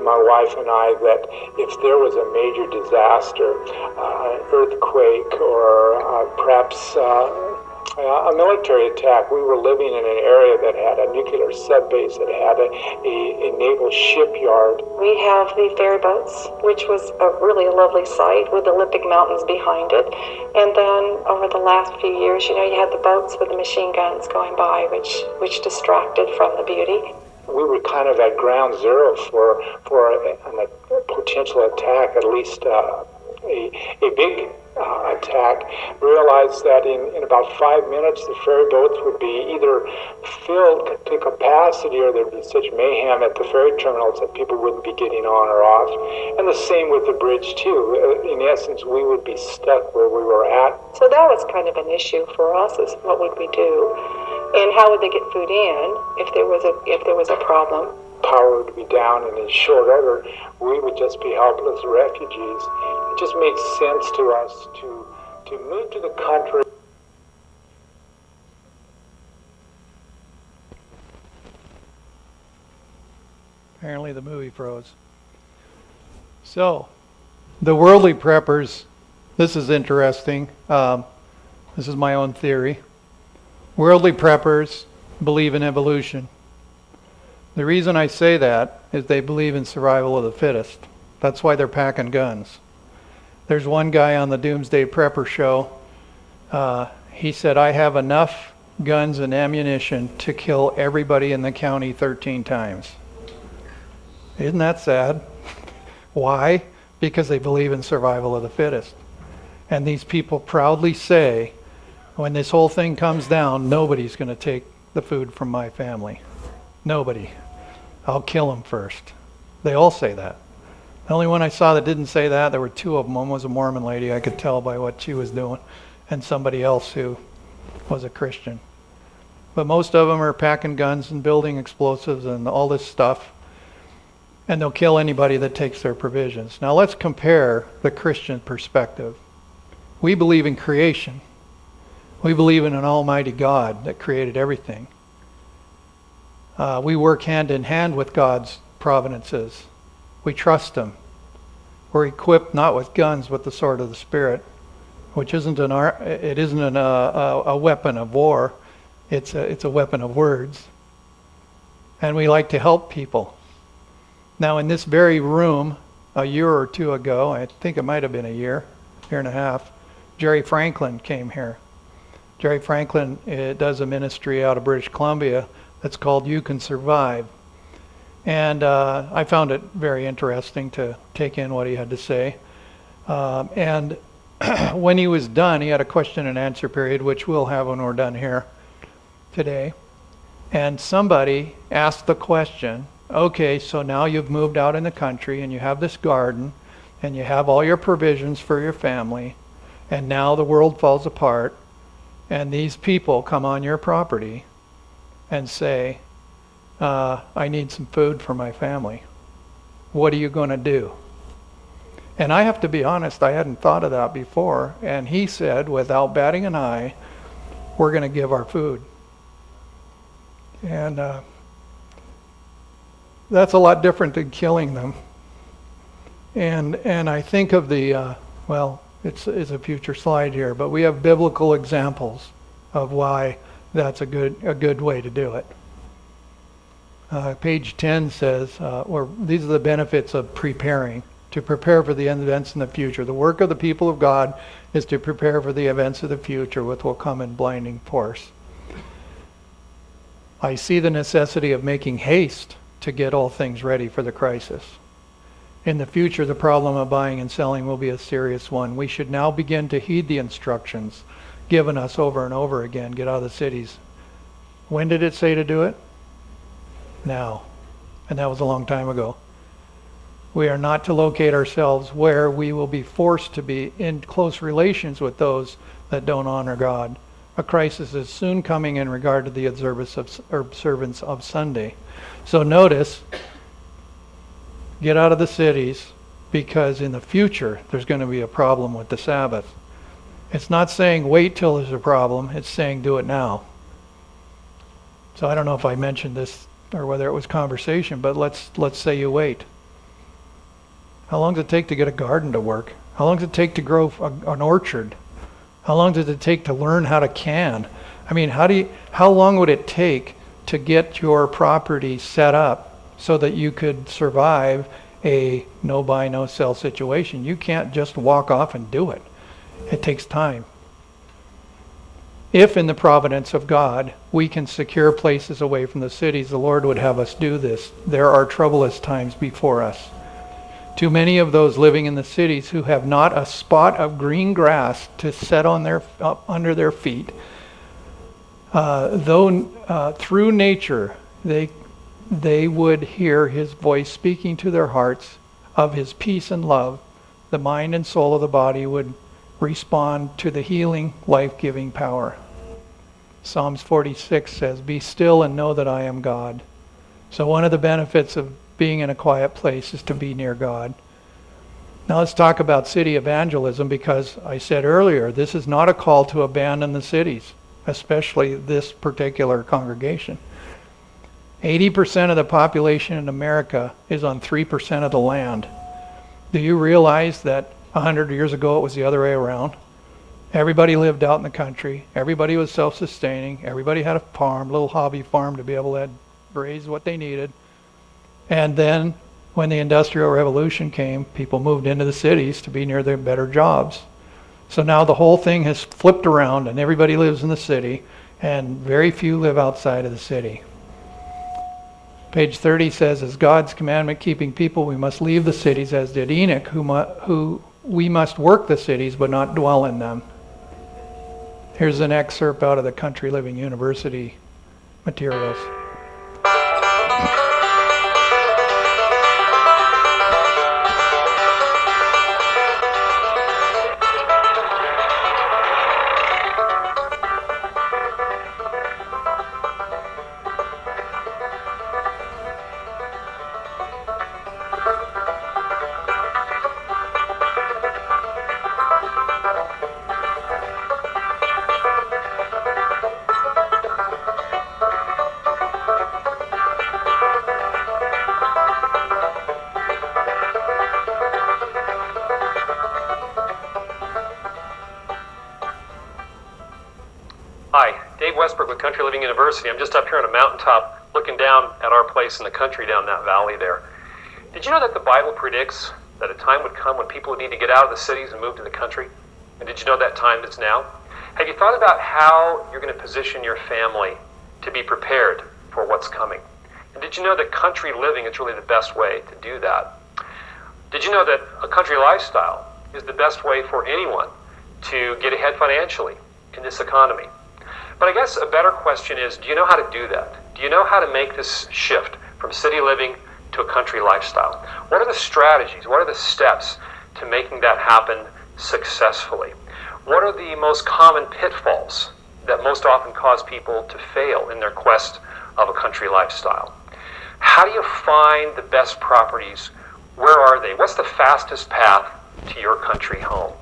my wife and I that if there was a major disaster, an earthquake, or perhaps a military attack. We were living in an area that had a nuclear subbase, that had a naval shipyard. We have the ferry boats, which was really a lovely sight with the Olympic Mountains behind it. And then over the last few years, you had the boats with the machine guns going by, which distracted from the beauty. We were kind of at ground zero for a potential attack, at least a big attack. Realized that in about 5 minutes the ferry boats would be either filled to capacity, or there'd be such mayhem at the ferry terminals that people wouldn't be getting on or off. And the same with the bridge too. In essence, we would be stuck where we were at. So that was kind of an issue for us, is what would we do? And how would they get food in if there was a problem? Power would be down, and in short order, we would just be helpless refugees. It just made sense to us to move to the country. Apparently the movie froze. So, the worldly preppers, this is interesting. This is my own theory. Worldly preppers believe in evolution. The reason I say that is they believe in survival of the fittest. That's why they're packing guns. There's one guy on the Doomsday Preppers show. He said, I have enough guns and ammunition to kill everybody in the county 13 times. Isn't that sad? Why? Because they believe in survival of the fittest. And these people proudly say, when this whole thing comes down, nobody's going to take the food from my family. Nobody. I'll kill them first. They all say that. The only one I saw that didn't say that, there were two of them. One was a Mormon lady, I could tell by what she was doing, and somebody else who was a Christian. But most of them are packing guns and building explosives and all this stuff, and they'll kill anybody that takes their provisions. Now let's compare the Christian perspective. We believe in creation. We believe in an almighty God that created everything. We work hand in hand with God's providences. We trust Him. We're equipped not with guns, but the sword of the Spirit, which isn't a weapon of war. It's a weapon of words. And we like to help people. Now, in this very room, a year or two ago, I think it might have been a year and a half, Jerry Franklin came here. Jerry Franklin does a ministry out of British Columbia that's called You Can Survive. And I found it very interesting to take in what he had to say. And when he was done, he had a question and answer period, which we'll have when we're done here today. And somebody asked the question, okay, so now you've moved out in the country and you have this garden and you have all your provisions for your family, and now the world falls apart and these people come on your property and say, I need some food for my family. What are you going to do? And I have to be honest, I hadn't thought of that before. And he said, without batting an eye, we're going to give our food. And that's a lot different than killing them. And I think of the, it's a future slide here, but we have biblical examples of why that's a good way to do it. Page 10 says, these are the benefits of preparing, to prepare for the events in the future. The work of the people of God is to prepare for the events of the future, which will come in blinding force. I see the necessity of making haste to get all things ready for the crisis. In the future, the problem of buying and selling will be a serious one. We should now begin to heed the instructions given us over and over again. Get out of the cities. When did it say to do it? Now. And that was a long time ago. We are not to locate ourselves where we will be forced to be in close relations with those that don't honor God. A crisis is soon coming in regard to the observance of Sunday. So notice, get out of the cities, because in the future there's going to be a problem with the Sabbath. It's not saying wait till there's a problem, it's saying do it now. So I don't know if I mentioned this or whether it was conversation, but let's say you wait. How long does it take to get a garden to work? How long does it take to grow an orchard? How long does it take to learn how to can? I mean, how long would it take to get your property set up so that you could survive a no buy, no sell situation? You can't just walk off and do it. It takes time. If in the providence of God we can secure places away from the cities, the Lord would have us do this. There are troublous times before us. Too many of those living in the cities who have not a spot of green grass to set on under their feet, though through nature they would hear His voice speaking to their hearts of His peace and love, the mind and soul of the body would respond to the healing, life-giving power. Psalms 46 says, "Be still and know that I am God." So one of the benefits of being in a quiet place is to be near God. Now let's talk about city evangelism, because I said earlier, this is not a call to abandon the cities, especially this particular congregation. 80% of the population in America is on 3% of the land. Do you realize that 100 years ago it was the other way around? Everybody lived out in the country. Everybody was self-sustaining. Everybody had a farm, little hobby farm, to be able to raise what they needed. And then when the Industrial Revolution came, people moved into the cities to be near their better jobs. So now the whole thing has flipped around and everybody lives in the city and very few live outside of the city. Page 30 says, as God's commandment-keeping people, we must leave the cities, as did Enoch, who we must work the cities but not dwell in them. Here's an excerpt out of the Country Living University materials. with Country Living University. I'm just up here on a mountaintop looking down at our place in the country down that valley there. Did you know that the Bible predicts that a time would come when people would need to get out of the cities and move to the country? And did you know that time is now? Have you thought about how you're going to position your family to be prepared for what's coming? And did you know that country living is really the best way to do that? Did you know that a country lifestyle is the best way for anyone to get ahead financially in this economy? But I guess a better question is, do you know how to do that? Do you know how to make this shift from city living to a country lifestyle? What are the strategies? What are the steps to making that happen successfully? What are the most common pitfalls that most often cause people to fail in their quest of a country lifestyle? How do you find the best properties? Where are they? What's the fastest path to your country home?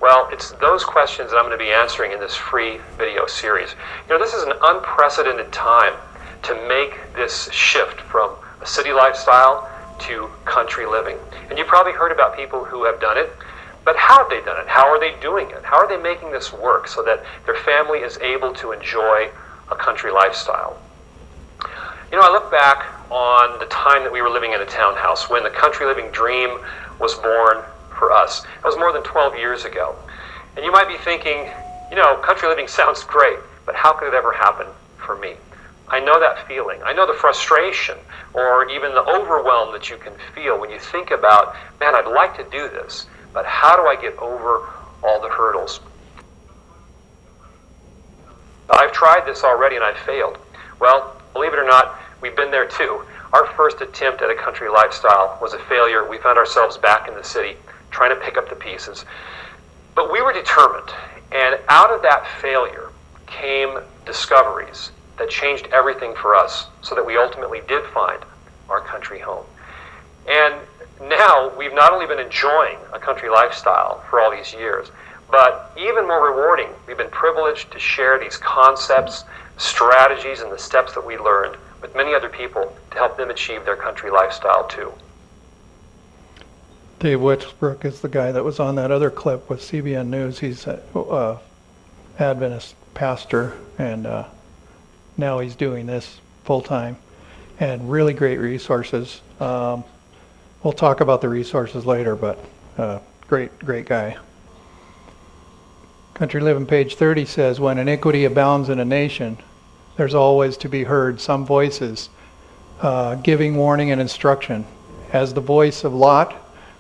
Well, it's those questions that I'm going to be answering in this free video series. You know, this is an unprecedented time to make this shift from a city lifestyle to country living. And you probably heard about people who have done it, but how have they done it? How are they doing it? How are they making this work so that their family is able to enjoy a country lifestyle? You know, I look back on the time that we were living in a townhouse when the country living dream was born for us. That was more than 12 years ago. And you might be thinking, you know, country living sounds great, but how could it ever happen for me? I know that feeling. I know the frustration or even the overwhelm that you can feel when you think about, man, I'd like to do this, but how do I get over all the hurdles? I've tried this already and I've failed. Well, believe it or not, we've been there too. Our first attempt at a country lifestyle was a failure. We found ourselves back in the city trying to pick up the pieces. But we were determined, and out of that failure came discoveries that changed everything for us so that we ultimately did find our country home. And now we've not only been enjoying a country lifestyle for all these years, but even more rewarding, we've been privileged to share these concepts, strategies, and the steps that we learned with many other people to help them achieve their country lifestyle too. Dave Westbrook is the guy that was on that other clip with CBN News. He's an Adventist pastor, and now he's doing this full-time, and really great resources. We'll talk about the resources later, but great guy. Country Living page 30 says, when iniquity abounds in a nation, there's always to be heard some voices giving warning and instruction. As the voice of Lot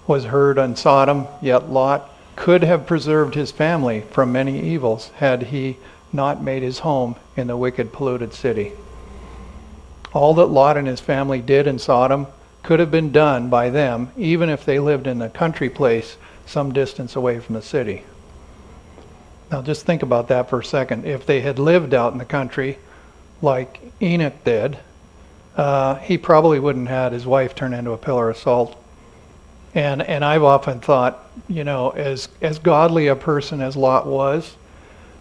was heard on Sodom, yet Lot could have preserved his family from many evils had he not made his home in the wicked, polluted city. All that Lot and his family did in Sodom could have been done by them, even if they lived in a country place some distance away from the city. Now just think about that for a second. If they had lived out in the country like Enoch did, he probably wouldn't have had his wife turn into a pillar of salt. And I've often thought, you know, as godly a person as Lot was,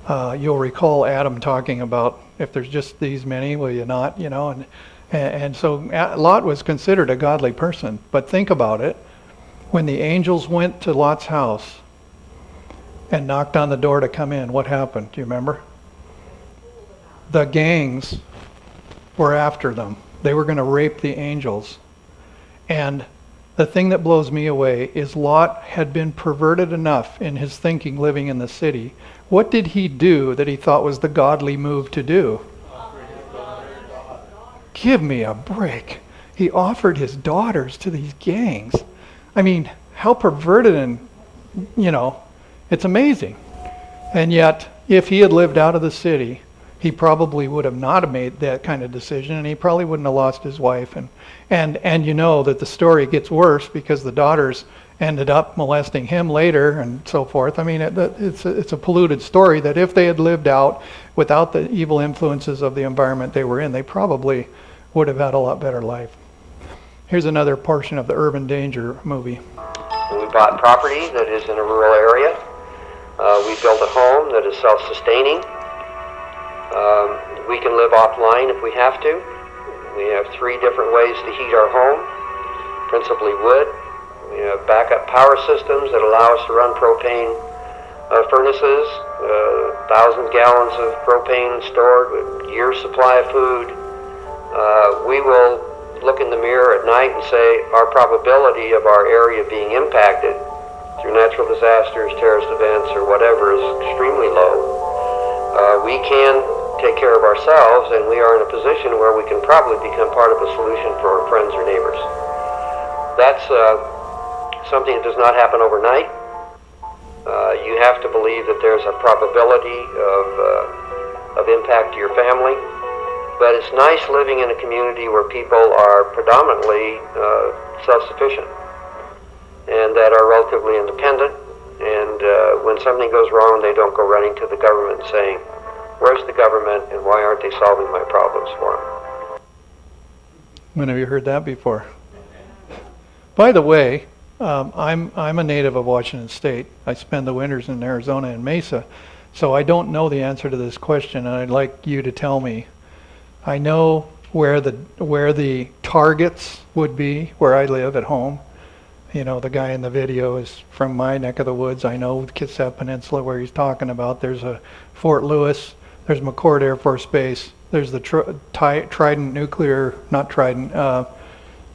you'll recall Adam talking about, if there's just these many, will you not, you know, and so Lot was considered a godly person. But think about it, when the angels went to Lot's house and knocked on the door to come in, what happened? Do you remember? The gangs were after them. They were going to rape the angels. And the thing that blows me away is Lot had been perverted enough in his thinking living in the city. What did he do that he thought was the godly move to do? Give me a break. He offered his daughters to these gangs. I mean, how perverted, and, you know, it's amazing. And yet, if he had lived out of the city, he probably would have not made that kind of decision, and he probably wouldn't have lost his wife. And you know that the story gets worse because the daughters ended up molesting him later and so forth. I mean, it's a polluted story that if they had lived out without the evil influences of the environment they were in, they probably would have had a lot better life. Here's another portion of the Urban Danger movie. We bought property that is in a rural area. We built a home that is self-sustaining. We can live offline if we have to. We have 3 different ways to heat our home, principally wood. We have backup power systems that allow us to run propane furnaces, 1,000 gallons of propane stored with year's supply of food. We will look in the mirror at night and say our probability of our area being impacted through natural disasters, terrorist events, or whatever is extremely low. We can take care of ourselves, and we are in a position where we can probably become part of a solution for our friends or neighbors. That's something that does not happen overnight. You have to believe that there's a probability of impact to your family. But it's nice living in a community where people are predominantly self-sufficient and that are relatively independent. And when something goes wrong, they don't go running to the government saying, "Where's the government and why aren't they solving my problems for them?" When have you heard that before? By the way, I'm a native of Washington State. I spend the winters in Arizona and Mesa, so I don't know the answer to this question, and I'd like you to tell me. I know where the targets would be, where I live at home. You know, the guy in the video is from my neck of the woods. I know the Kitsap Peninsula where he's talking about. There's a Fort Lewis. There's McChord Air Force Base. There's the Trident nuclear, not Trident,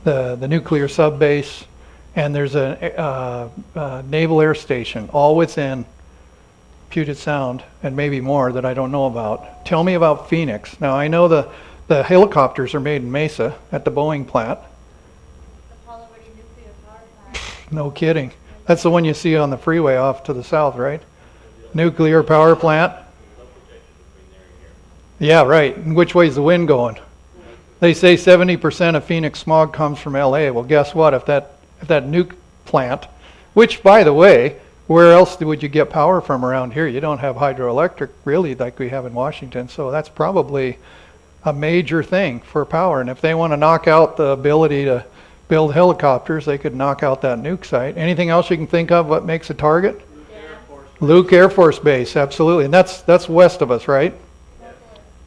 the nuclear sub base. And there's a Naval Air Station, all within Puget Sound, and maybe more that I don't know about. Tell me about Phoenix. Now, I know the helicopters are made in Mesa at the Boeing plant. No kidding. That's the one you see on the freeway off to the south, right? Nuclear power plant. Yeah, right. And which way's the wind going? They say 70% of Phoenix smog comes from LA. Well, guess what? If that nuke plant, which, by the way, where else would you get power from around here? You don't have hydroelectric really like we have in Washington, so that's probably a major thing for power. And if they want to knock out the ability to build helicopters, they could knock out that nuke site. Anything else you can think of what makes a target? Luke Air Force Base, absolutely. And that's west of us, right?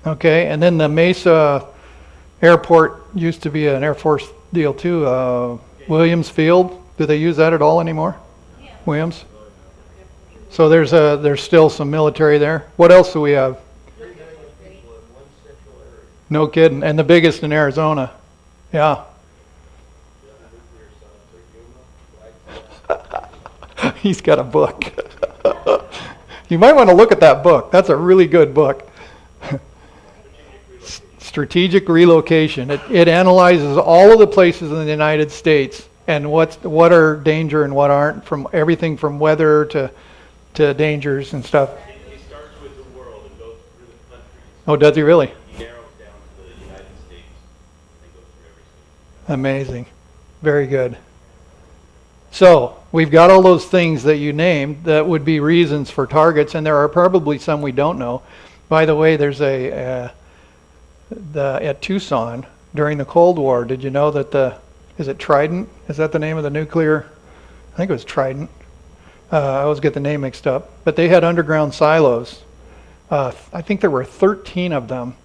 Okay, and then the Mesa Airport used to be an Air Force deal too. Williams Field, do they use that at all anymore? Williams? So there's still some military there. What else do we have? No kidding. And the biggest in Arizona. Yeah. He's got a book. You might want to look at that book. That's a really good book. Strategic Relocation. It analyzes all of the places in the United States and what are danger and what aren't, from everything from weather to dangers and stuff. He starts with the world and goes through the countries. Oh, does he really? He narrows down to the United States and goes through every state. Amazing. Very good. So we've got all those things that you named that would be reasons for targets, and there are probably some we don't know. By the way, there's at Tucson during the Cold War, did you know that is it Trident? Is that the name of the nuclear? I think it was Trident. I always get the name mixed up. But they had underground silos. I think there were 13 of them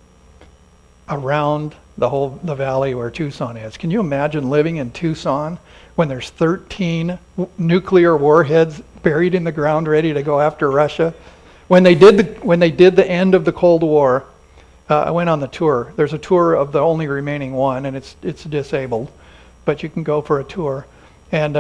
around the valley where Tucson is. Can you imagine living in Tucson when there's 13 nuclear warheads buried in the ground ready to go after Russia? When they did the end of the Cold War, I went on the tour. There's a tour of the only remaining one, and it's disabled, but you can go for a tour. And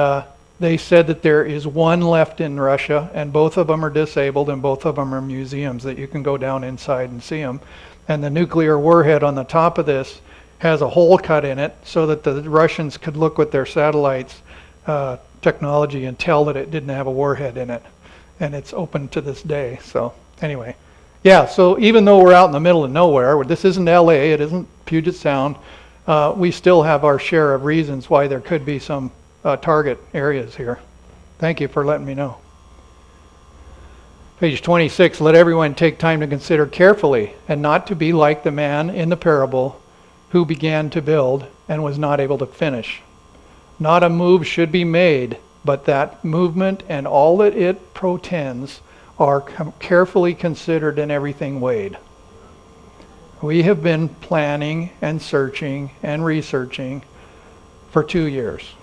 they said that there is one left in Russia, and both of them are disabled, and both of them are museums that you can go down inside and see them. And the nuclear warhead on the top of this has a hole cut in it so that the Russians could look with their satellites technology and tell that it didn't have a warhead in it. And it's open to this day. So anyway, yeah, so even though we're out in the middle of nowhere, this isn't LA, it isn't Puget Sound, we still have our share of reasons why there could be some target areas here. Thank you for letting me know. Page 26, let everyone take time to consider carefully and not to be like the man in the parable who began to build and was not able to finish. Not a move should be made, but that movement and all that it portends are carefully considered and everything weighed. We have been planning and searching and researching for 2 years.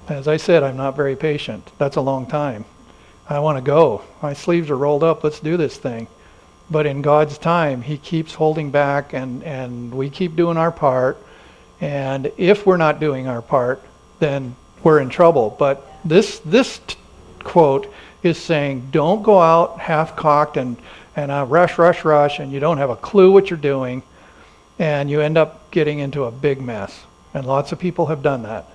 As I said, I'm not very patient. That's a long time. I want to go. My sleeves are rolled up. Let's do this thing. But in God's time, he keeps holding back, and we keep doing our part. And if we're not doing our part, then we're in trouble. But this quote is saying, don't go out half-cocked and rush, and you don't have a clue what you're doing, and you end up getting into a big mess. And lots of people have done that.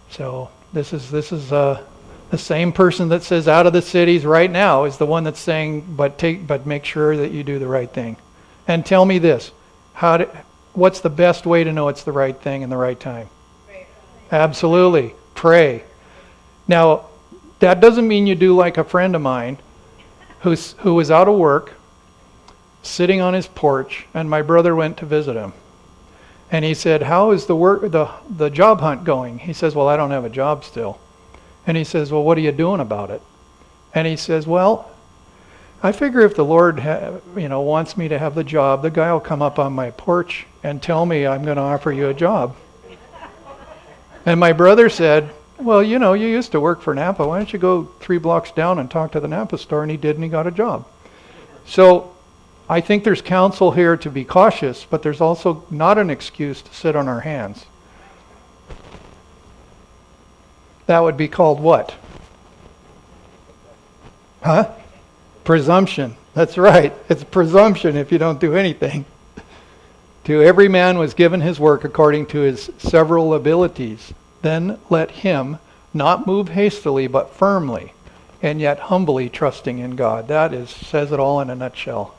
So this is the same person that says out of the cities right now is the one that's saying, but make sure that you do the right thing. And tell me this, what's the best way to know it's the right thing and the right time? Absolutely. Pray. Now, that doesn't mean you do like a friend of mine who was out of work, sitting on his porch, and my brother went to visit him. And he said, how is the job hunt going? He says, well, I don't have a job still. And he says, well, what are you doing about it? And he says, well, I figure if the Lord wants me to have the job, the guy will come up on my porch and tell me I'm going to offer you a job. And my brother said, well, you used to work for Napa. Why don't you go 3 blocks down and talk to the Napa store? And he did, and he got a job. So I think there's counsel here to be cautious, but there's also not an excuse to sit on our hands. That would be called what? Huh? Presumption. That's right. It's presumption if you don't do anything. To every man was given his work according to his several abilities. Then let him not move hastily but firmly, and yet humbly trusting in God. That says it all in a nutshell.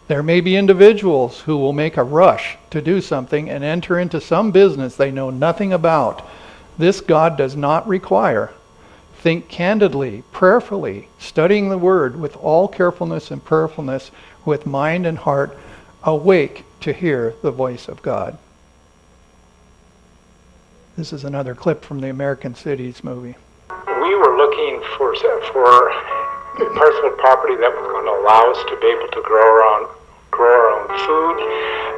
There may be individuals who will make a rush to do something and enter into some business they know nothing about. This God does not require. Think candidly, prayerfully, studying the Word with all carefulness and prayerfulness, with mind and heart, awake to hear the voice of God. This is another clip from the American Cities movie. We were looking for parcel of property that was going to allow us to be able to grow our own food,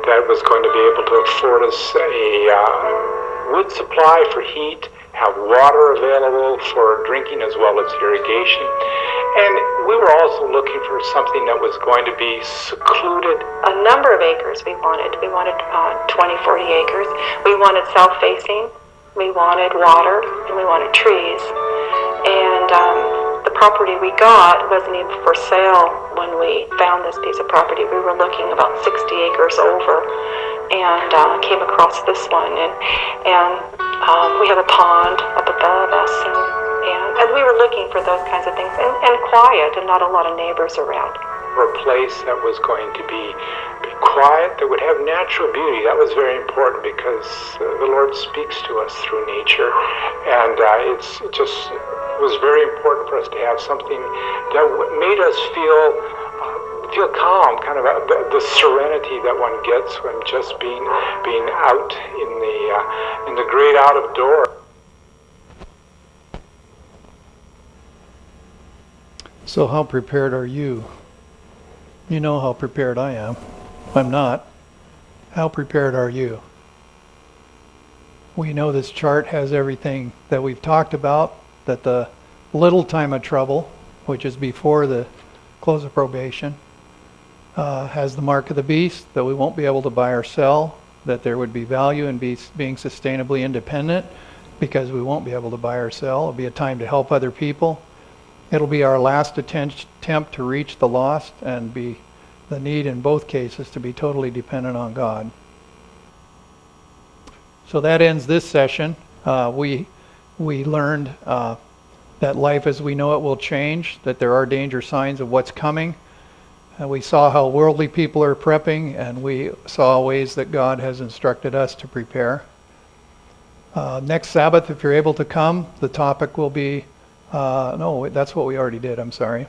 that was going to be able to afford us a wood supply for heat, have water available for drinking as well as irrigation. And we were also looking for something that was going to be secluded. A number of acres we wanted. We wanted 20, 40 acres. We wanted south-facing. We wanted water, and we wanted trees. And the property we got wasn't even for sale when we found this piece of property. We were looking about 60 acres over and came across this one. And we have a pond up above us, and we were looking for those kinds of things, and quiet, and not a lot of neighbors around. A place that was going to be quiet, that would have natural beauty. That was very important because the Lord speaks to us through nature, and it was very important for us to have something that made us feel calm, kind of the serenity that one gets when just being out in the great out of door. So how prepared are you? You know how prepared I am. I'm not. How prepared are you? We know this chart has everything that we've talked about, that the little time of trouble, which is before the close of probation, has the mark of the beast, that we won't be able to buy or sell, that there would be value in being sustainably independent because we won't be able to buy or sell. It'll be a time to help other people. It'll be our last attempt to reach the lost, and be the need in both cases to be totally dependent on God. So that ends this session. We learned that life as we know it will change, that there are danger signs of what's coming. We saw how worldly people are prepping, and we saw ways that God has instructed us to prepare. Next Sabbath, if you're able to come, the topic will be no, that's what we already did, I'm sorry.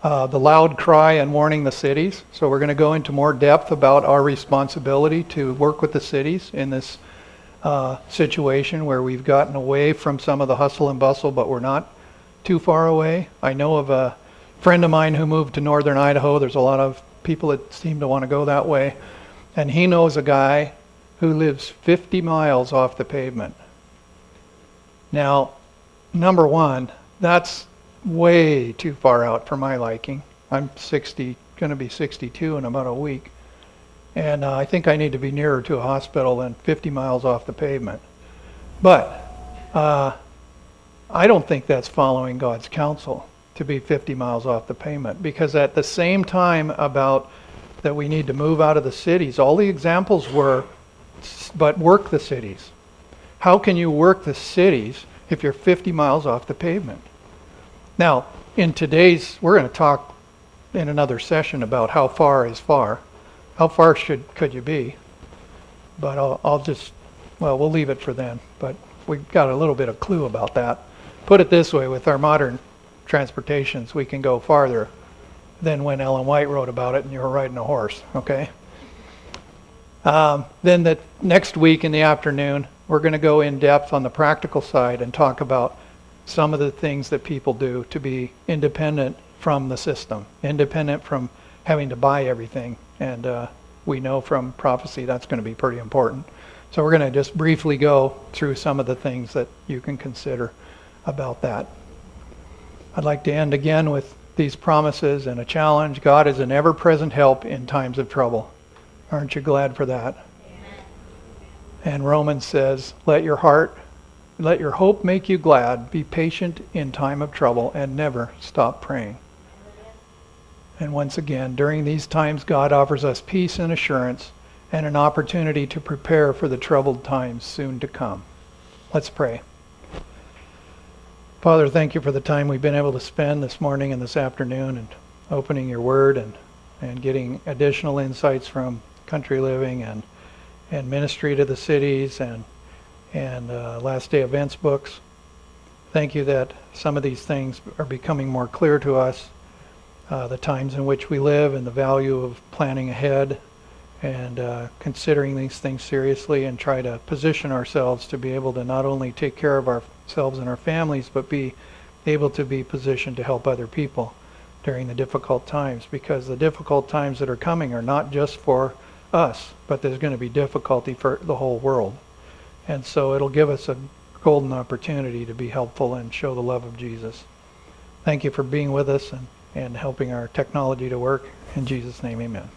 The loud cry and warning the cities. So we're going to go into more depth about our responsibility to work with the cities in this situation where we've gotten away from some of the hustle and bustle, but we're not too far away. I know of a friend of mine who moved to northern Idaho. There's a lot of people that seem to want to go that way. And he knows a guy who lives 50 miles off the pavement. Now, number one, that's way too far out for my liking. I'm going to be 62 in about a week. And I think I need to be nearer to a hospital than 50 miles off the pavement. But I don't think that's following God's counsel to be 50 miles off the pavement, because at the same time about that we need to move out of the cities, all the examples were, but work the cities. How can you work the cities if you're 50 miles off the pavement? Now, in today's, we're going to talk in another session about how far is far. How far could you be? But I'll just, well, we'll leave it for then. But we've got a little bit of clue about that. Put it this way, with our modern transportations, we can go farther than when Ellen White wrote about it and you were riding a horse, okay? Then the next week in the afternoon, we're going to go in depth on the practical side and talk about some of the things that people do to be independent from the system, independent from having to buy everything. And we know from prophecy that's going to be pretty important. So we're going to just briefly go through some of the things that you can consider about that. I'd like to end again with these promises and a challenge. God is an ever-present help in times of trouble. Aren't you glad for that? And Romans says, let your hope make you glad, be patient in time of trouble, and never stop praying. And once again, during these times, God offers us peace and assurance and an opportunity to prepare for the troubled times soon to come. Let's pray. Father, thank you for the time we've been able to spend this morning and this afternoon and opening your word and getting additional insights from country living and ministry to the cities and last day events books. Thank you that some of these things are becoming more clear to us. The times in which we live and the value of planning ahead and considering these things seriously and try to position ourselves to be able to not only take care of ourselves and our families, but be able to be positioned to help other people during the difficult times, because the difficult times that are coming are not just for us, but there's going to be difficulty for the whole world. And so it'll give us a golden opportunity to be helpful and show the love of Jesus. Thank you for being with us and helping our technology to work. In Jesus' name, amen.